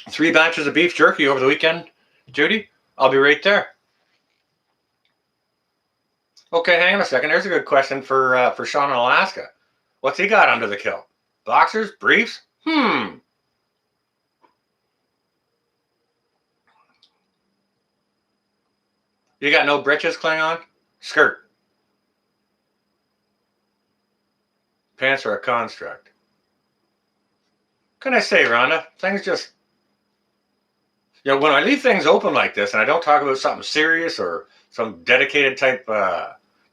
3 batches of beef jerky over the weekend, Judy. I'll be right there. Okay, hang on a second. There's a good question for Sean in Alaska. What's he got under the kilt? Boxers? Briefs? You got no britches, Klingon? Skirt. Pants are a construct. Can I say, Rhonda? Things just... when I leave things open like this and I don't talk about something serious or some dedicated type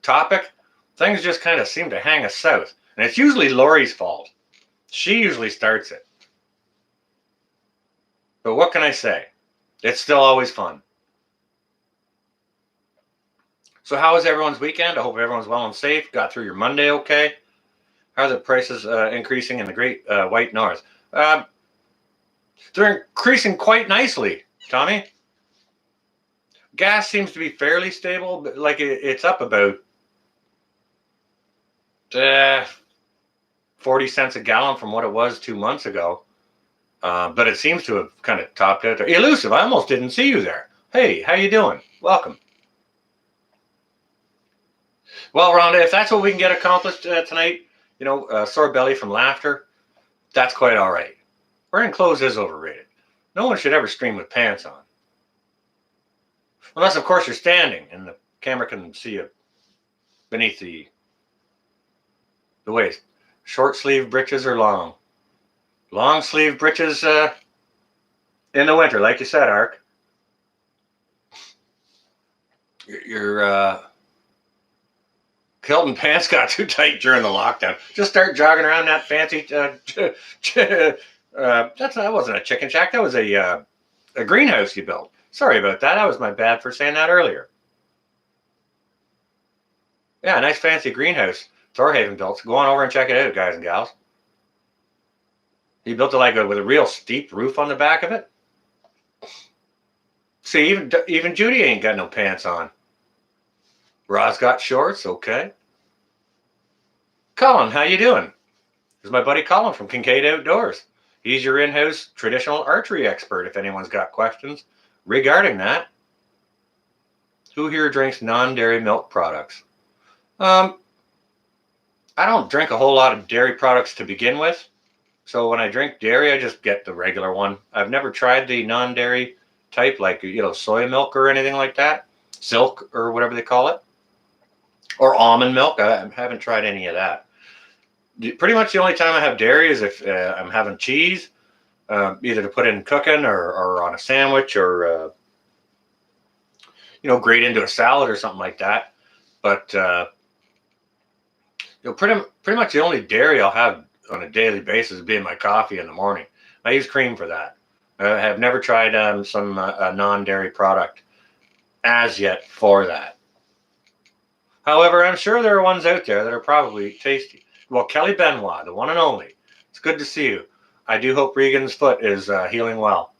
topic, things just kind of seem to hang us south. And it's usually Lori's fault. She usually starts it. But what can I say? It's still always fun. So how was everyone's weekend? I hope everyone's well and safe. Got through your Monday okay? How are the prices increasing in the Great White North? They're increasing quite nicely, Tommy. Gas seems to be fairly stable, but like it's up about 40 cents a gallon from what it was 2 months ago. But it seems to have kind of topped out there. Elusive, I almost didn't see you there. Hey, how you doing? Welcome. Well, Rhonda, if that's what we can get accomplished tonight, sore belly from laughter, that's quite all right. Wearing clothes is overrated. No one should ever stream with pants on. Unless, of course, you're standing and the camera can see you beneath the waist. Short sleeve breeches or long? Long sleeve breeches in the winter, like you said, Ark. Your kilt and pants got too tight during the lockdown. Just start jogging around that fancy. That wasn't a chicken shack. That was a greenhouse you built. Sorry about that. That was my bad for saying that earlier. Yeah, nice fancy greenhouse Thorhaven built. So go on over and check it out, guys and gals. He built it with a real steep roof on the back of it. See, even Judy ain't got no pants on. Roz got shorts, okay. Colin, how you doing? This is my buddy Colin from Kincaid Outdoors. He's your in-house traditional archery expert if anyone's got questions regarding that. Who here drinks non-dairy milk products? I don't drink a whole lot of dairy products to begin with. So when I drink dairy, I just get the regular one. I've never tried the non-dairy type, like, soy milk or anything like that. Silk or whatever they call it. Or almond milk. I haven't tried any of that. Pretty much the only time I have dairy is if I'm having cheese, either to put in cooking or on a sandwich or, grate into a salad or something like that. But, pretty much the only dairy I'll have on a daily basis being my coffee in the morning. I use cream for that. I have never tried some non-dairy product as yet for that. However, I'm sure there are ones out there that are probably tasty. Well, Kelly Benoit, the one and only. It's good to see you. I do hope Regan's foot is healing well.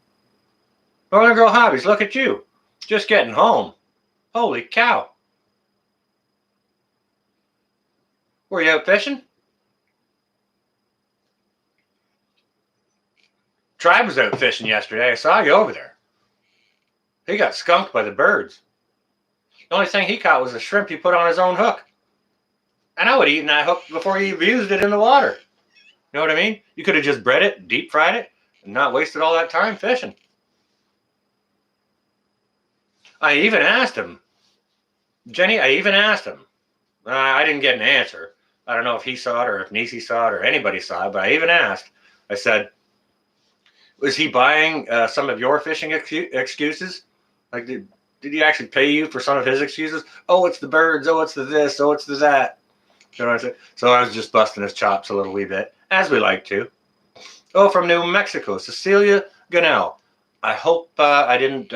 Northern Girl Hobbies, look at you. Just getting home. Holy cow. Were you out fishing? Tribe was out fishing yesterday. I saw you over there. He got skunked by the birds. The only thing he caught was a shrimp he put on his own hook. And I would have eaten that hook before he used it in the water. You know what I mean? You could have just bread it, deep fried it, and not wasted all that time fishing. I even asked him. Jenny, I didn't get an answer. I don't know if he saw it or if Nisi saw it or anybody saw it, but I even asked. I said, was he buying some of your fishing excuses? Like, did he actually pay you for some of his excuses? Oh, it's the birds. Oh, it's the this. Oh, it's the that. You know what I said? So I was just busting his chops a little wee bit, as we like to. Oh, from New Mexico, Cecilia Gunnell. I hope I didn't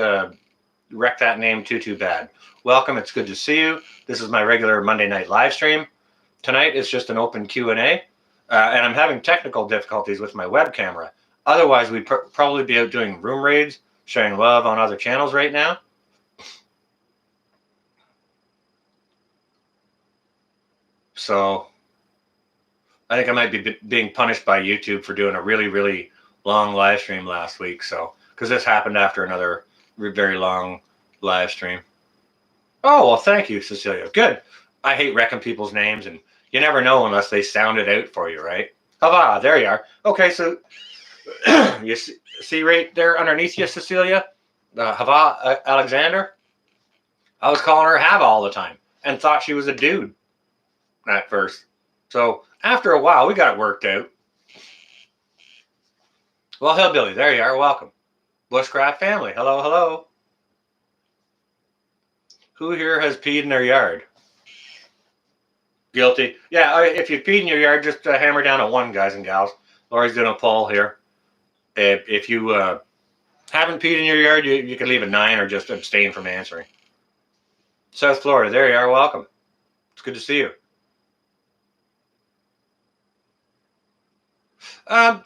wreck that name too bad. Welcome. It's good to see you. This is my regular Monday night live stream. Tonight is just an open Q&A, and I'm having technical difficulties with my web camera. Otherwise, we'd probably be out doing room raids, sharing love on other channels right now. So I think I might be being punished by YouTube for doing a really, really long live stream last week. So because this happened after another very long live stream. Oh, well, thank you, Cecilia. Good. I hate wrecking people's names, and you never know unless they sound it out for you, right? Hava, there you are. Okay, so you see right there underneath you, Cecilia? Hava Alexander? I was calling her Hava all the time and thought she was a dude at first. So after a while, we got it worked out. Well, Hillbilly, there you are. Welcome. Bushcraft family. Hello, hello. Who here has peed in their yard? Guilty. Yeah, if you peed in your yard, just hammer down a 1, guys and gals. Laurie's doing a poll here. If you haven't peed in your yard, you can leave a 9 or just abstain from answering. South Florida, there you are. Welcome. It's good to see you.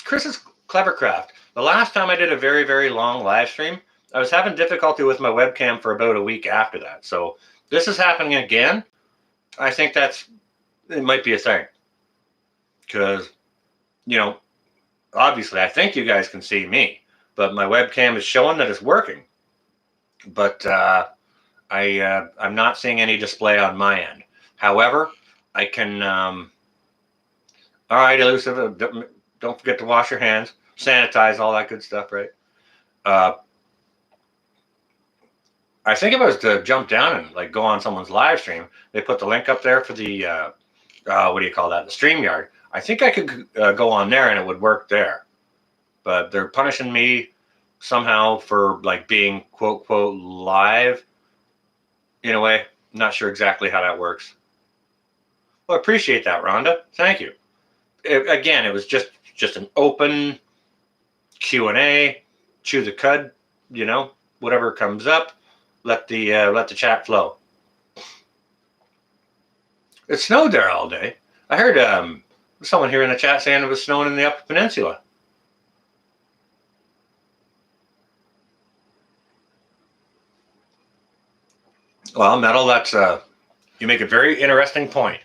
Chris's Clevercraft. The last time I did a very, very long live stream, I was having difficulty with my webcam for about a week after that. So this is happening again. I think it might be a thing. Because, obviously I think you guys can see me, but my webcam is showing that it's working. But I'm not seeing any display on my end. However, I can... all right, Elusive, don't forget to wash your hands, sanitize, all that good stuff, right? I think if I was to jump down and go on someone's live stream, they put the link up there for the, what do you call that? The StreamYard. I think I could go on there and it would work there. But they're punishing me somehow for being quote, quote, live in a way. I'm not sure exactly how that works. Well, I appreciate that, Rhonda. Thank you. Again, it was just an open Q&A, chew the cud, whatever comes up, let the chat flow. It snowed there all day. I heard someone here in the chat saying it was snowing in the Upper Peninsula. Well, Metal, that's you make a very interesting point.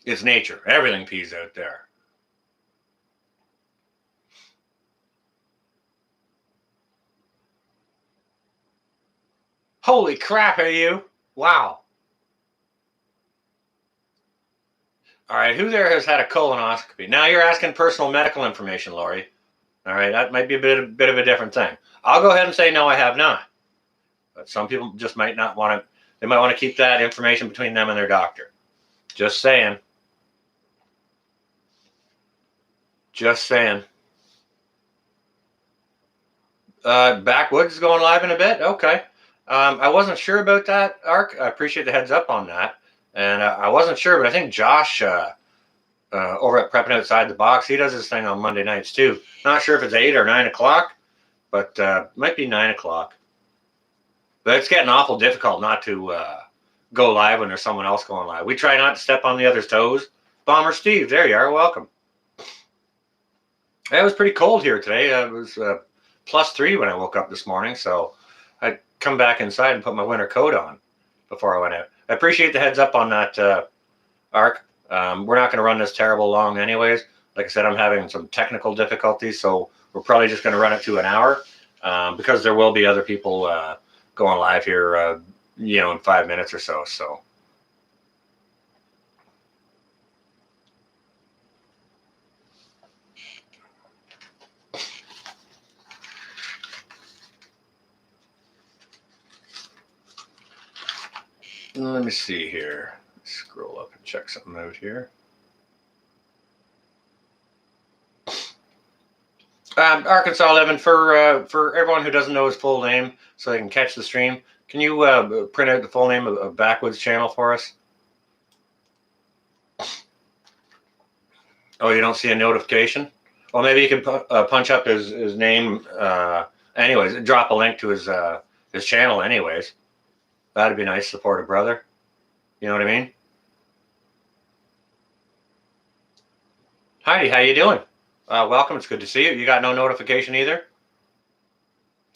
It's nature. Everything pees out there. Holy crap, are you? Wow. All right, who there has had a colonoscopy? Now you're asking personal medical information, Lori. All right, that might be a bit of a different thing. I'll go ahead and say no, I have not. But some people just might not want to. They might want to keep that information between them and their doctor. Just saying. Just saying. Backwoods is going live in a bit. Okay. I wasn't sure about that, Ark. I appreciate the heads up on that. And I wasn't sure, but I think Josh over at Prepping Outside the Box, he does his thing on Monday nights too. Not sure if it's 8 or 9 o'clock, but might be 9 o'clock. But it's getting awful difficult not to go live when there's someone else going live. We try not to step on the other's toes. Bomber Steve, there you are. Welcome. It was pretty cold here today. It was +3 when I woke up this morning, so I come back inside and put my winter coat on before I went out. I appreciate the heads up on that, Ark. We're not going to run this terrible long anyways. Like I said, I'm having some technical difficulties, so we're probably just going to run it to an hour because there will be other people going live here, in 5 minutes or so. So. Let me see here. Scroll up and check something out here. Arkansas 11, for everyone who doesn't know his full name, so they can catch the stream, can you print out the full name of Backwoods channel for us? Oh, you don't see a notification? Well, maybe you can punch up his name. Anyways, drop a link to his channel anyways. That'd be nice, support a brother. You know what I mean? Heidi, how you doing? Welcome. It's good to see you. You got no notification either?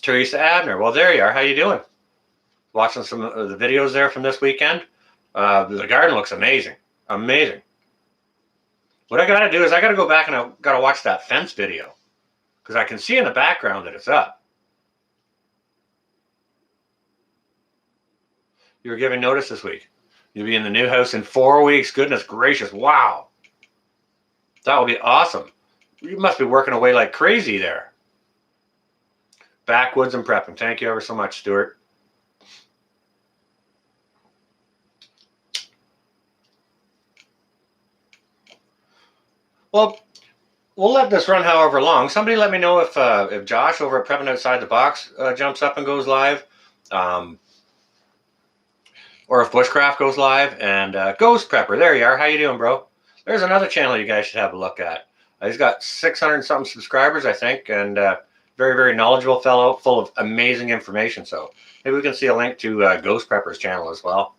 Teresa Abner. Well, there you are. How you doing? Watching some of the videos there from this weekend. The garden looks amazing. Amazing. What I got to do is I got to go back and I got to watch that fence video because I can see in the background that it's up. You were giving notice this week. You'll be in the new house in 4 weeks. Goodness gracious. Wow. That would be awesome. You must be working away like crazy there. Backwoods and prepping. Thank you ever so much, Stuart. Well, we'll let this run however long. Somebody let me know if Josh over at Prepping Outside the Box jumps up and goes live. Or if Bushcraft goes live. And Ghost Prepper. There you are. How you doing, bro? There's another channel you guys should have a look at. He's got 600 and something subscribers, I think. And very, very knowledgeable fellow, full of amazing information. So maybe we can see a link to Ghost Prepper's channel as well.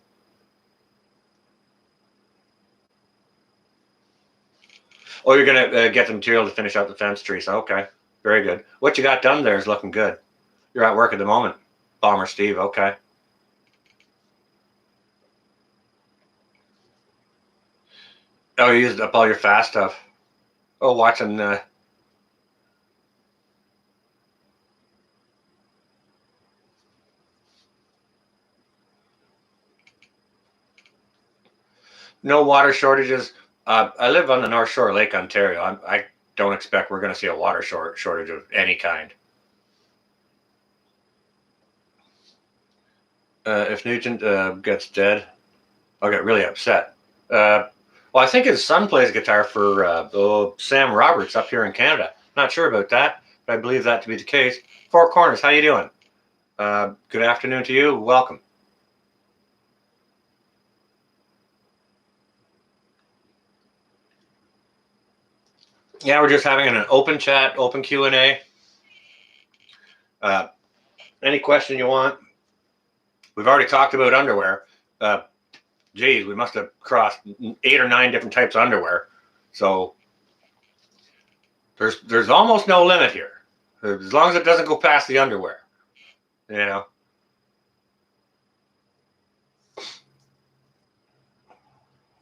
Oh, you're going to get the material to finish out the fence tree. So, okay. Very good. What you got done there is looking good. You're at work at the moment. Bomber Steve. Okay. Oh, you used up all your fast stuff. Oh, watching... No water shortages. I live on the North Shore, Lake Ontario. I don't expect we're going to see a water shortage of any kind. If Nugent gets dead, I'll get really upset. Well, I think his son plays guitar for Sam Roberts up here in Canada. Not sure about that, but I believe that to be the case. Four Corners, how you doing? Good afternoon to you. Welcome. Yeah, we're just having an open chat, open Q&A. Any question you want. We've already talked about underwear. Geez, we must have crossed 8 or 9 different types of underwear. So there's almost no limit here. As long as it doesn't go past the underwear. You know.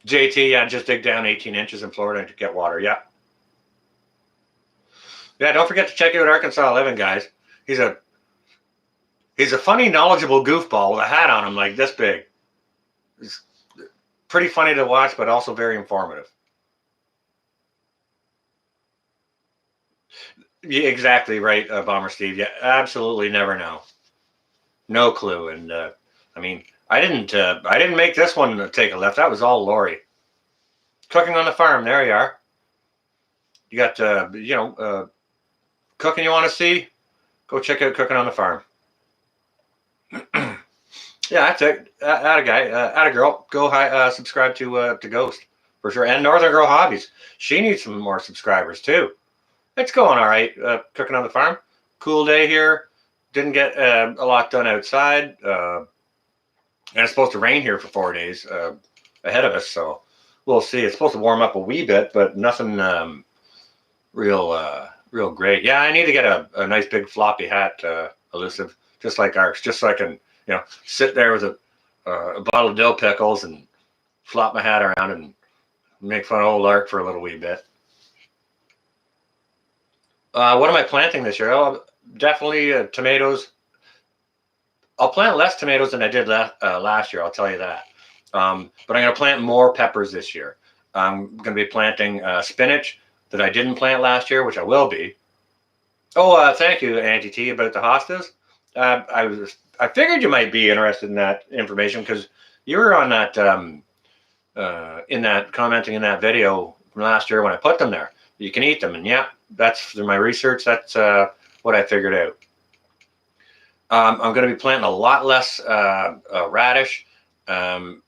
JT, yeah, just dig down 18 inches in Florida to get water. Yeah. Yeah, don't forget to check out Arkansas Living, guys. He's a funny, knowledgeable goofball with a hat on him like this big. It's pretty funny to watch, but also very informative. Yeah, exactly right, Bomber Steve. Yeah, absolutely never know. No clue. And I mean, I didn't make this one take a left. That was all Lori. Cooking on the farm. There you are. You got cooking you want to see? Go check out Cooking on the Farm. Yeah, that's it. Add a guy, add a girl. Go subscribe to Ghost for sure, and Northern Girl Hobbies. She needs some more subscribers too. It's going all right. Cooking on the farm. Cool day here. Didn't get a lot done outside, and it's supposed to rain here for 4 days ahead of us. So we'll see. It's supposed to warm up a wee bit, but nothing real great. Yeah, I need to get a nice big floppy hat, Elusive, just like ours, just so I can sit there with a bottle of dill pickles and flop my hat around and make fun of old Lark for a little wee bit. What am I planting this year? Oh, definitely tomatoes. I'll plant less tomatoes than I did last year, I'll tell you that. But I'm going to plant more peppers this year. I'm going to be planting spinach that I didn't plant last year, which I will be. Oh, thank you, Auntie T, about the hostas. I figured you might be interested in that information because you were on that commenting in that video from last year when I put them there. You can eat them, and yeah, that's through my research. That's what I figured out. I'm going to be planting a lot less radish. And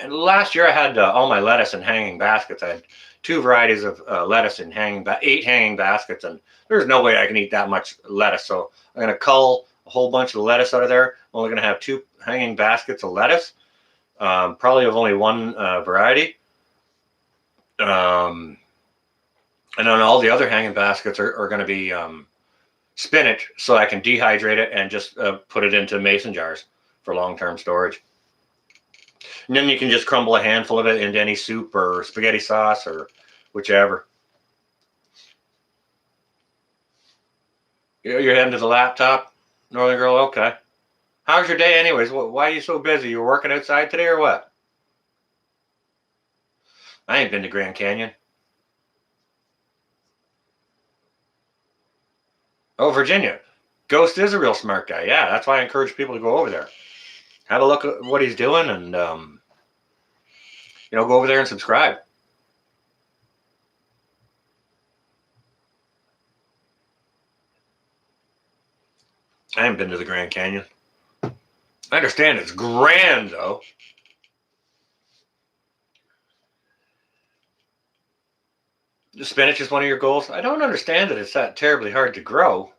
last year I had all my lettuce in hanging baskets. I had 2 varieties of lettuce in 8 hanging baskets, and there's no way I can eat that much lettuce. So I'm going to cull a whole bunch of the lettuce out of there. I'm only going to have 2 hanging baskets of lettuce, probably of only 1 variety. And then all the other hanging baskets are going to be spinach, so I can dehydrate it and just put it into mason jars for long-term storage. And then you can just crumble a handful of it into any soup or spaghetti sauce or whichever. You're heading to the laptop, Northern Girl. Okay. How's your day, anyways? Why are you so busy? You were working outside today, or what? I ain't been to Grand Canyon. Oh, Virginia. Ghost is a real smart guy. Yeah, that's why I encourage people to go over there. Have a look at what he's doing, and go over there and subscribe. I haven't been to the Grand Canyon. I understand it's grand, though. The spinach is one of your goals. I don't understand that it's that terribly hard to grow.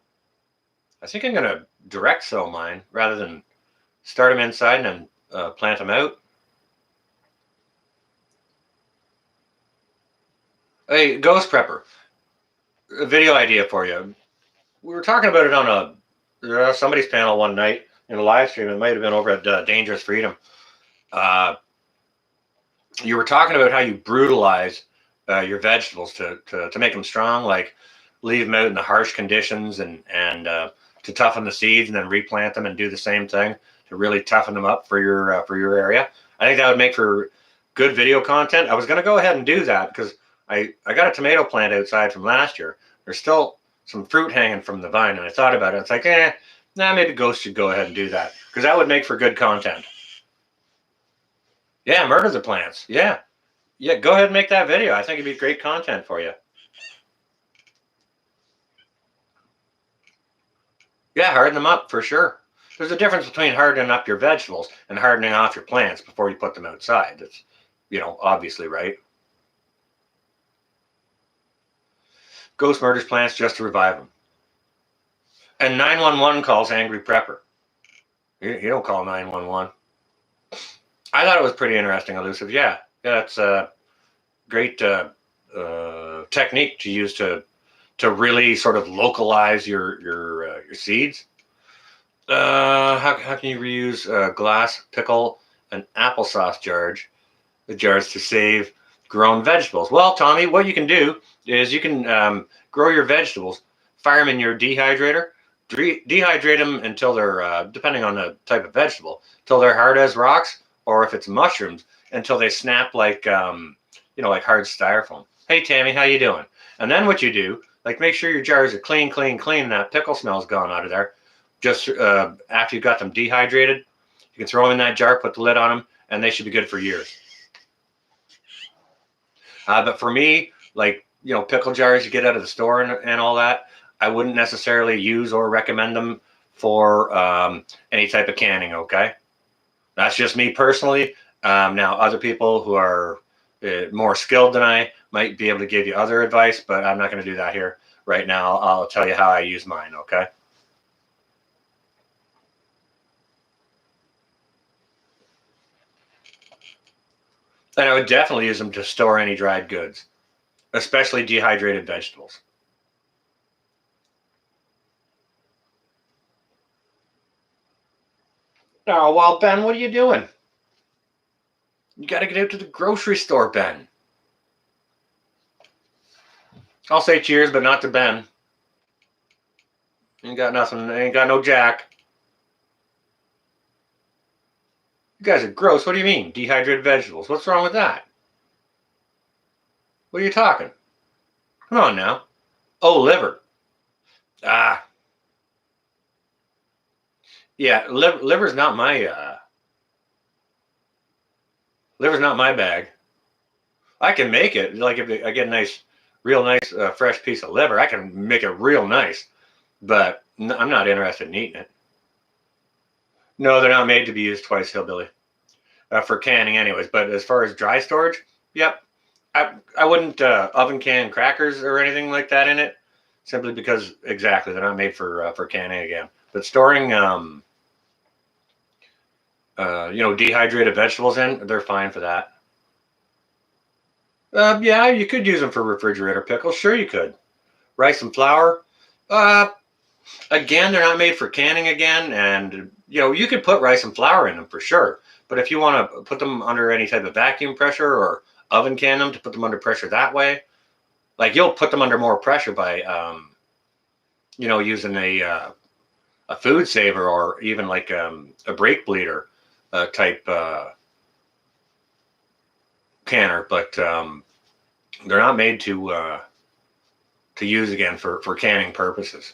I think I'm going to direct sow mine rather than start them inside and then plant them out. Hey, Ghost Prepper, a video idea for you. We were talking about it on somebody's panel one night in a live stream. It might have been over at Dangerous Freedom. You were talking about how you brutalize your vegetables to make them strong, like leave them out in the harsh conditions and to toughen the seeds and then replant them and do the same thing to really toughen them up for your area. I think that would make for good video content. I was going to go ahead and do that because I got a tomato plant outside from last year. There's still some fruit hanging from the vine, and I thought about it. It's like, maybe Ghost should go ahead and do that because that would make for good content. Yeah, murder the plants. Yeah, go ahead and make that video. I think it'd be great content for you. Yeah, harden them up for sure. There's a difference between hardening up your vegetables and hardening off your plants before you put them outside. That's, obviously, right? Ghost murders plants just to revive them. And 911 calls Angry Prepper. You don't call 911. I thought it was pretty interesting, Elusive. Yeah, that's a great technique to use to really sort of localize your seeds. How can you reuse glass, pickle, and applesauce jars to save grown vegetables? Well, Tommy, what you can do is you can grow your vegetables, fire them in your dehydrator, dehydrate them until they're, depending on the type of vegetable, until they're hard as rocks, or if it's mushrooms, until they snap like, like hard styrofoam. Hey, Tammy, how you doing? And then what you do, like make sure your jars are clean, and that pickle smell's gone out of there. Just after you've got them dehydrated, you can throw them in that jar, put the lid on them, and they should be good for years. But for me, like, pickle jars you get out of the store and all that, I wouldn't necessarily use or recommend them for any type of canning, okay? That's just me personally. Now, other people who are more skilled than I might be able to give you other advice, but I'm not going to do that here right now. I'll tell you how I use mine, okay? And I would definitely use them to store any dried goods, especially dehydrated vegetables. Oh, well, Ben, what are you doing? You got to get out to the grocery store, Ben. I'll say cheers, but not to Ben. Ain't got nothing. Ain't got no Jack. You guys are gross. What do you mean? Dehydrated vegetables. What's wrong with that? What are you talking? Come on now. Oh, liver. Yeah, liver's not my bag. I can make it. Like if I get a real nice fresh piece of liver, I can make it real nice. But I'm not interested in eating it. No, they're not made to be used twice, hillbilly. For canning anyways. But as far as dry storage, yep. I wouldn't oven can crackers or anything like that in it, simply because exactly they're not made for canning again. But storing dehydrated vegetables they're fine for that. Yeah, you could use them for refrigerator pickles. Sure, you could. Rice and flour. Again, they're not made for canning again, and you could put rice and flour in them for sure. But if you want to put them under any type of vacuum pressure or oven can them to put them under pressure that way, like you'll put them under more pressure by using a food saver or even like a brake bleeder type canner, but they're not made to use again for canning purposes.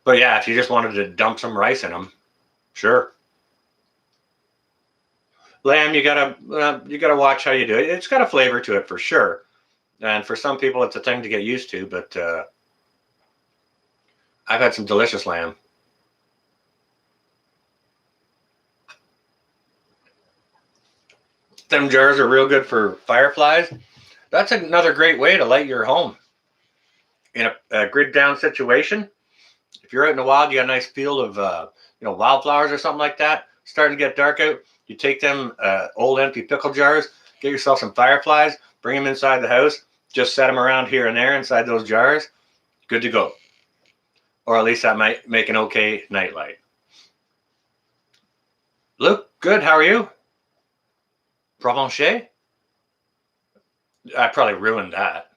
But yeah, if you just wanted to dump some rice in them, sure. Lamb, you gotta watch how you do it. It's got a flavor to it for sure, and for some people, it's a thing to get used to. But I've had some delicious lamb. Them jars are real good for fireflies. That's another great way to light your home in a grid down situation. If you're out in the wild, you got a nice field of wildflowers or something like that. Starting to get dark out. You take them old empty pickle jars, get yourself some fireflies, bring them inside the house. Just set them around here and there inside those jars. Good to go. Or at least that might make an okay nightlight. Luke, good. How are you? Provencher? I probably ruined that.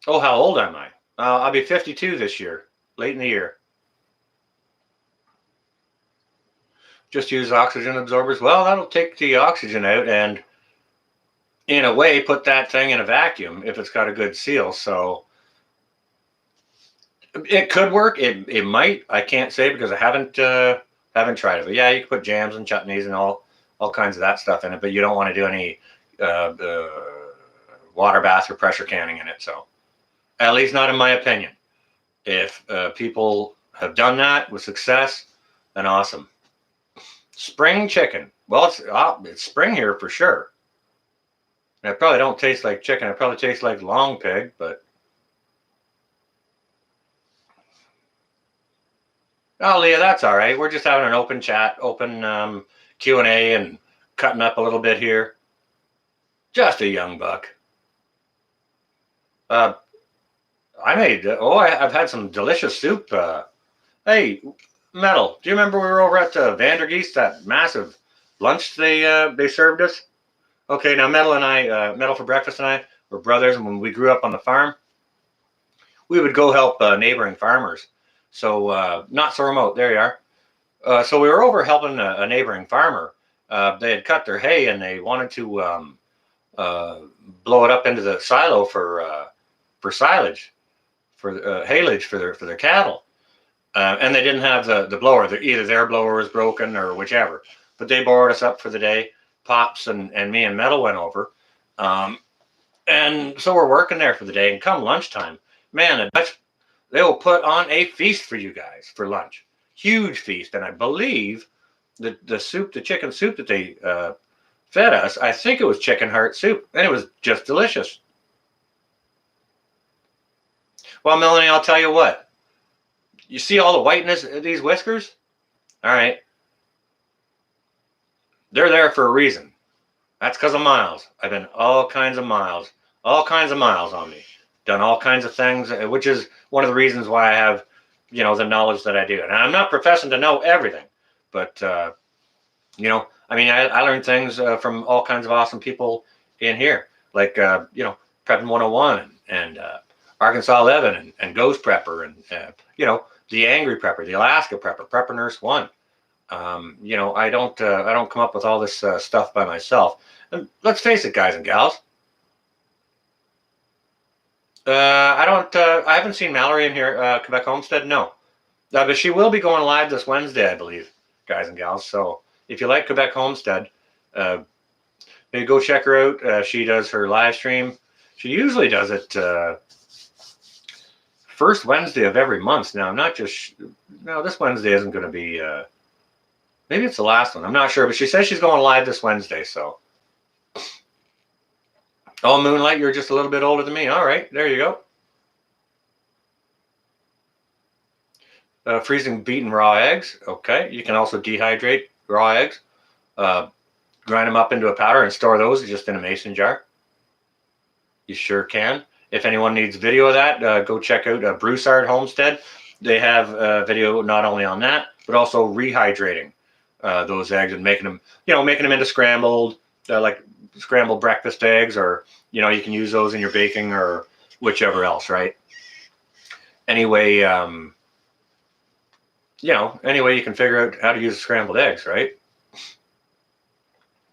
Oh, how old am I? I'll be 52 this year, late in the year. Just use oxygen absorbers. Well, that'll take the oxygen out and, in a way, put that thing in a vacuum if it's got a good seal. So it could work. It might. I can't say because I haven't tried it. But yeah, you can put jams and chutneys and all kinds of that stuff in it. But you don't want to do any water bath or pressure canning in it. So at least not in my opinion. If people have done that with success, then awesome. Spring chicken. Well, it's spring here for sure. And it probably don't taste like chicken. It probably tastes like long pig, but oh, Leah, that's all right. We're just having an open chat, open Q&A, and cutting up a little bit here. Just a young buck. I've had some delicious soup. Hey, Metal, do you remember we were over at Vandergeest, that massive lunch they served us? Okay, now Metal for breakfast and I were brothers, and when we grew up on the farm, we would go help neighboring farmers. So not so remote. There you are. So we were over helping a neighboring farmer. They had cut their hay and they wanted to blow it up into the silo for silage, for haylage for their cattle. And they didn't have the blower. Either their blower was broken or whichever. But they borrowed us up for the day. Pops and me and Metal went over. And so we're working there for the day. And come lunchtime, man, they will put on a feast for you guys for lunch. Huge feast. And I believe the soup, the chicken soup that they fed us, I think it was chicken heart soup. And it was just delicious. Well, Melanie, I'll tell you what. You see all the whiteness of these whiskers? All right. They're there for a reason. That's because of miles. I've been all kinds of miles on me. Done all kinds of things, which is one of the reasons why I have, the knowledge that I do. And I'm not professing to know everything, but, I learned things from all kinds of awesome people in here, like, Prepping 101 and Arkansas 11 and Ghost Prepper and, the Angry Prepper, the Alaska Prepper, Prepper Nurse 1. I don't come up with all this stuff by myself. And let's face it, guys and gals. I haven't seen Mallory in here, Quebec Homestead. No, but she will be going live this Wednesday, I believe, guys and gals. So if you like Quebec Homestead, maybe go check her out. She does her live stream. She usually does it first Wednesday of every month. Now, this Wednesday isn't going to be, maybe it's the last one. I'm not sure, but she says she's going live this Wednesday. So, oh, Moonlight, you're just a little bit older than me. All right, there you go. Freezing beaten raw eggs. Okay, you can also dehydrate raw eggs. Grind them up into a powder and store those just in a mason jar. You sure can. If anyone needs video of that, go check out Broussard Homestead. They have video not only on that, but also rehydrating those eggs and making them into scrambled, like scrambled breakfast eggs, or you can use those in your baking or whichever else, right? Anyway, any way you can figure out how to use scrambled eggs, right?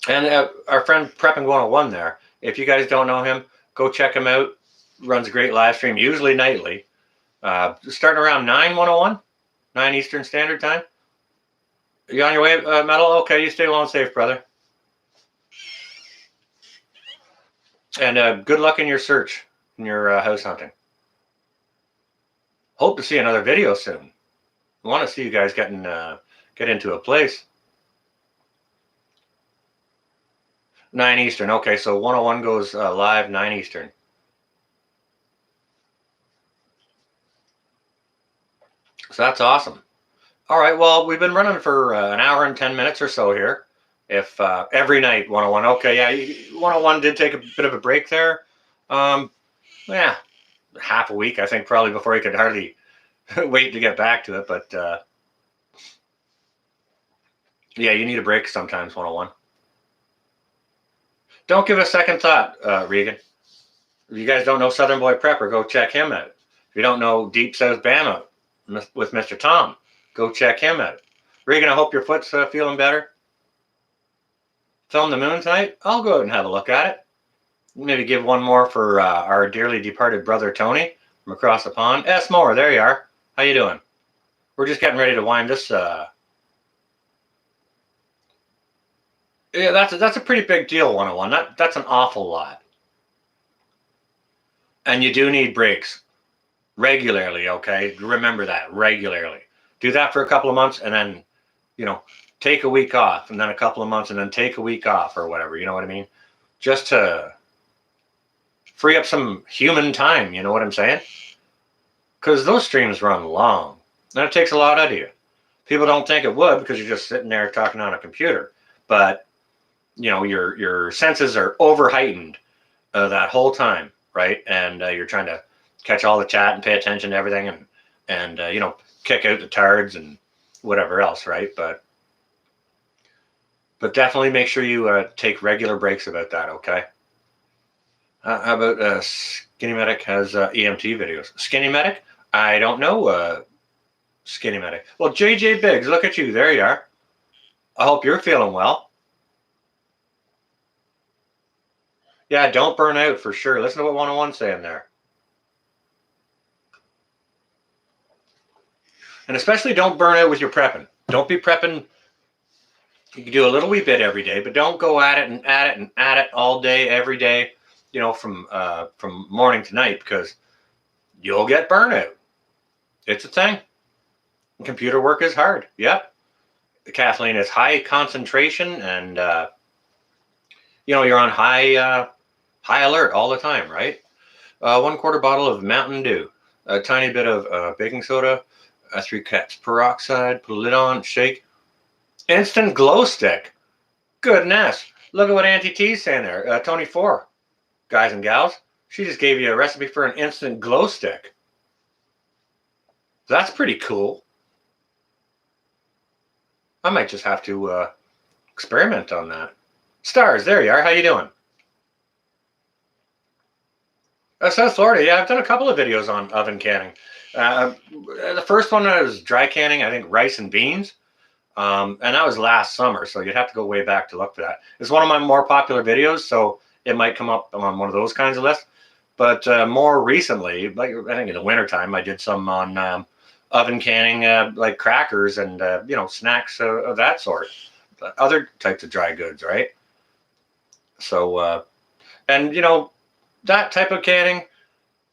And our friend Prepping 101 there, if you guys don't know him, go check him out. Runs a great live stream, usually nightly. Starting around 9 Eastern Standard Time. You on your way, Metal? Okay, you stay low and safe, brother. And good luck in your search, in your house hunting. Hope to see another video soon. I want to see you guys get into a place. 9 Eastern. Okay, so 101 goes live 9 Eastern. So that's awesome. All right, well, we've been running for an hour and 10 minutes or so here. If every night 101. Okay, yeah, 101 did take a bit of a break there. Yeah, half a week, I think, probably before he could hardly wait to get back to it. But yeah, you need a break sometimes, 101. Don't give a second thought, Regan. If you guys don't know Southern Boy Prepper, go check him out. If you don't know Deep South Bama with Mr. Tom, go check him out. Regan, I hope your foot's feeling better. Film the moon tonight? I'll go out and have a look at it. Maybe give one more for our dearly departed brother Tony from across the pond. S. Moore, there you are. How you doing? We're just getting ready to wind this. Yeah, that's a pretty big deal, 101. That's an awful lot. And you do need breaks regularly, okay? Remember that, regularly. Do that for a couple of months and then, take a week off, and then a couple of months and then take a week off or whatever, you know what I mean? Just to free up some human time, you know what I'm saying? Because those streams run long, and it takes a lot out of you. People don't think it would because you're just sitting there talking on a computer, but your senses are over heightened that whole time, right? And you're trying to catch all the chat and pay attention to everything, and kick out the tards and whatever else, right? But definitely make sure you take regular breaks about that, okay? How about Skinny Medic has EMT videos? Skinny Medic? I don't know Skinny Medic. Well, JJ Biggs, look at you. There you are. I hope you're feeling well. Yeah, don't burn out for sure. Listen to what 101's saying there. And especially don't burn out with your prepping. Don't be prepping. You can do a little wee bit every day, but don't go at it and at it and at it all day, every day, from morning to night, because you'll get burnout. It's a thing. Computer work is hard. Yep. Kathleen is high concentration, and you're on high alert all the time, right? 1/4 bottle of Mountain Dew, a tiny bit of baking soda, 3 cups peroxide, put a lid on, shake. Instant glow stick. Goodness. Look at what Auntie T's saying there. Tony 4, guys and gals. She just gave you a recipe for an instant glow stick. That's pretty cool. I might just have to experiment on that. Stars, there you are. How you doing? South Florida. Yeah, I've done a couple of videos on oven canning. The first one was dry canning, I think, rice and beans. And that was last summer, so you'd have to go way back to look for that. It's one of my more popular videos, so it might come up on one of those kinds of lists. But more recently, like I think in the wintertime, I did some on oven canning, like crackers and snacks of that sort, other types of dry goods, right? So and that type of canning,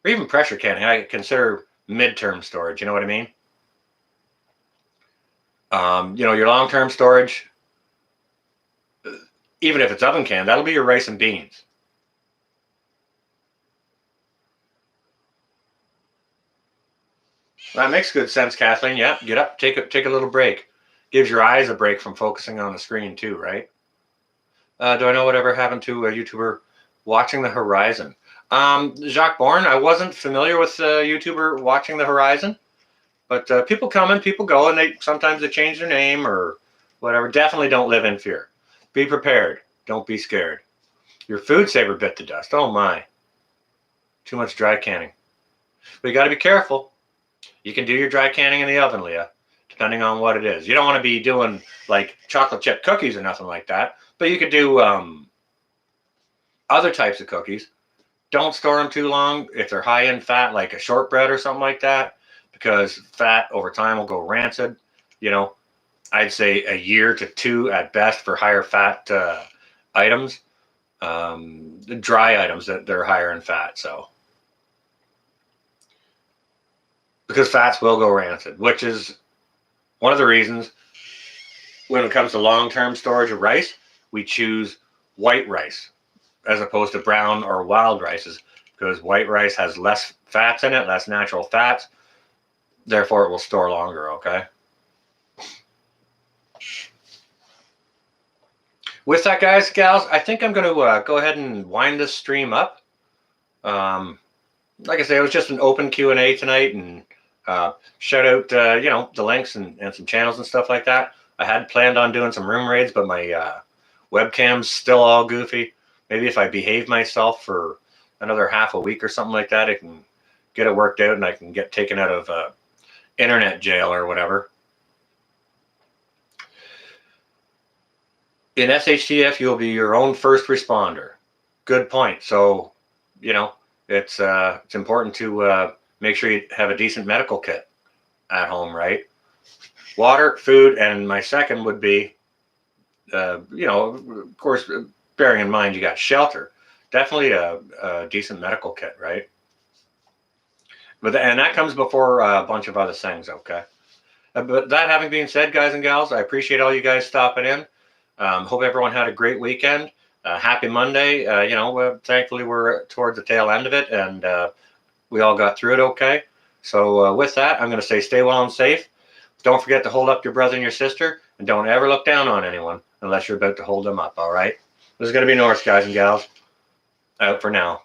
or even pressure canning, I consider midterm storage. You know what I mean? Your long-term storage, even if it's oven canned, that'll be your rice and beans. That makes good sense, Kathleen. Yeah, get up, take a little break. Gives your eyes a break from focusing on the screen too, right? Do I know whatever happened to a YouTuber watching the horizon? Jacques Bourne, I wasn't familiar with a YouTuber watching the horizon. But people come and people go, and sometimes they change their name or whatever. Definitely don't live in fear. Be prepared. Don't be scared. Your food saver bit the dust. Oh, my. too much dry canning. But you got to be careful. You can do your dry canning in the oven, Leah, depending on what it is. You don't want to be doing like chocolate chip cookies or nothing like that, but you could do other types of cookies. Don't store them too long if they're high in fat, like a shortbread or something like that, because fat over time will go rancid. You know, I'd say a year to 2 at best for higher fat items, dry items that they're higher in fat. So, because fats will go rancid, which is one of the reasons when it comes to long-term storage of rice, we choose white rice as opposed to brown or wild rices, because white rice has less fats in it, less natural fats. Therefore, it will store longer, okay? With that, guys, gals, I think I'm going to go ahead and wind this stream up. Like I say, it was just an open Q&A tonight, and shout out, you know, the links and some channels and stuff like that. I had planned on doing some room raids, but my webcam's still all goofy. Maybe if I behave myself for another half a week or something like that, I can get it worked out and I can get taken out of internet jail or whatever. In SHTF, you'll be your own first responder. Good point. So, you know, it's important to make sure you have a decent medical kit at home, right? Water, food, and my second would be, you know, of course, bearing in mind you got shelter. Definitely a decent medical kit, right? And that comes before a bunch of other things, okay? But that having been said, guys and gals, I appreciate all you guys stopping in. Hope everyone had a great weekend. Happy Monday. You know, thankfully we're towards the tail end of it, and we all got through it okay. So with that, I'm going to say stay well and safe. Don't forget to hold up your brother and your sister, and don't ever look down on anyone unless you're about to hold them up, all right? This is going to be Norse, guys and gals. Out for now.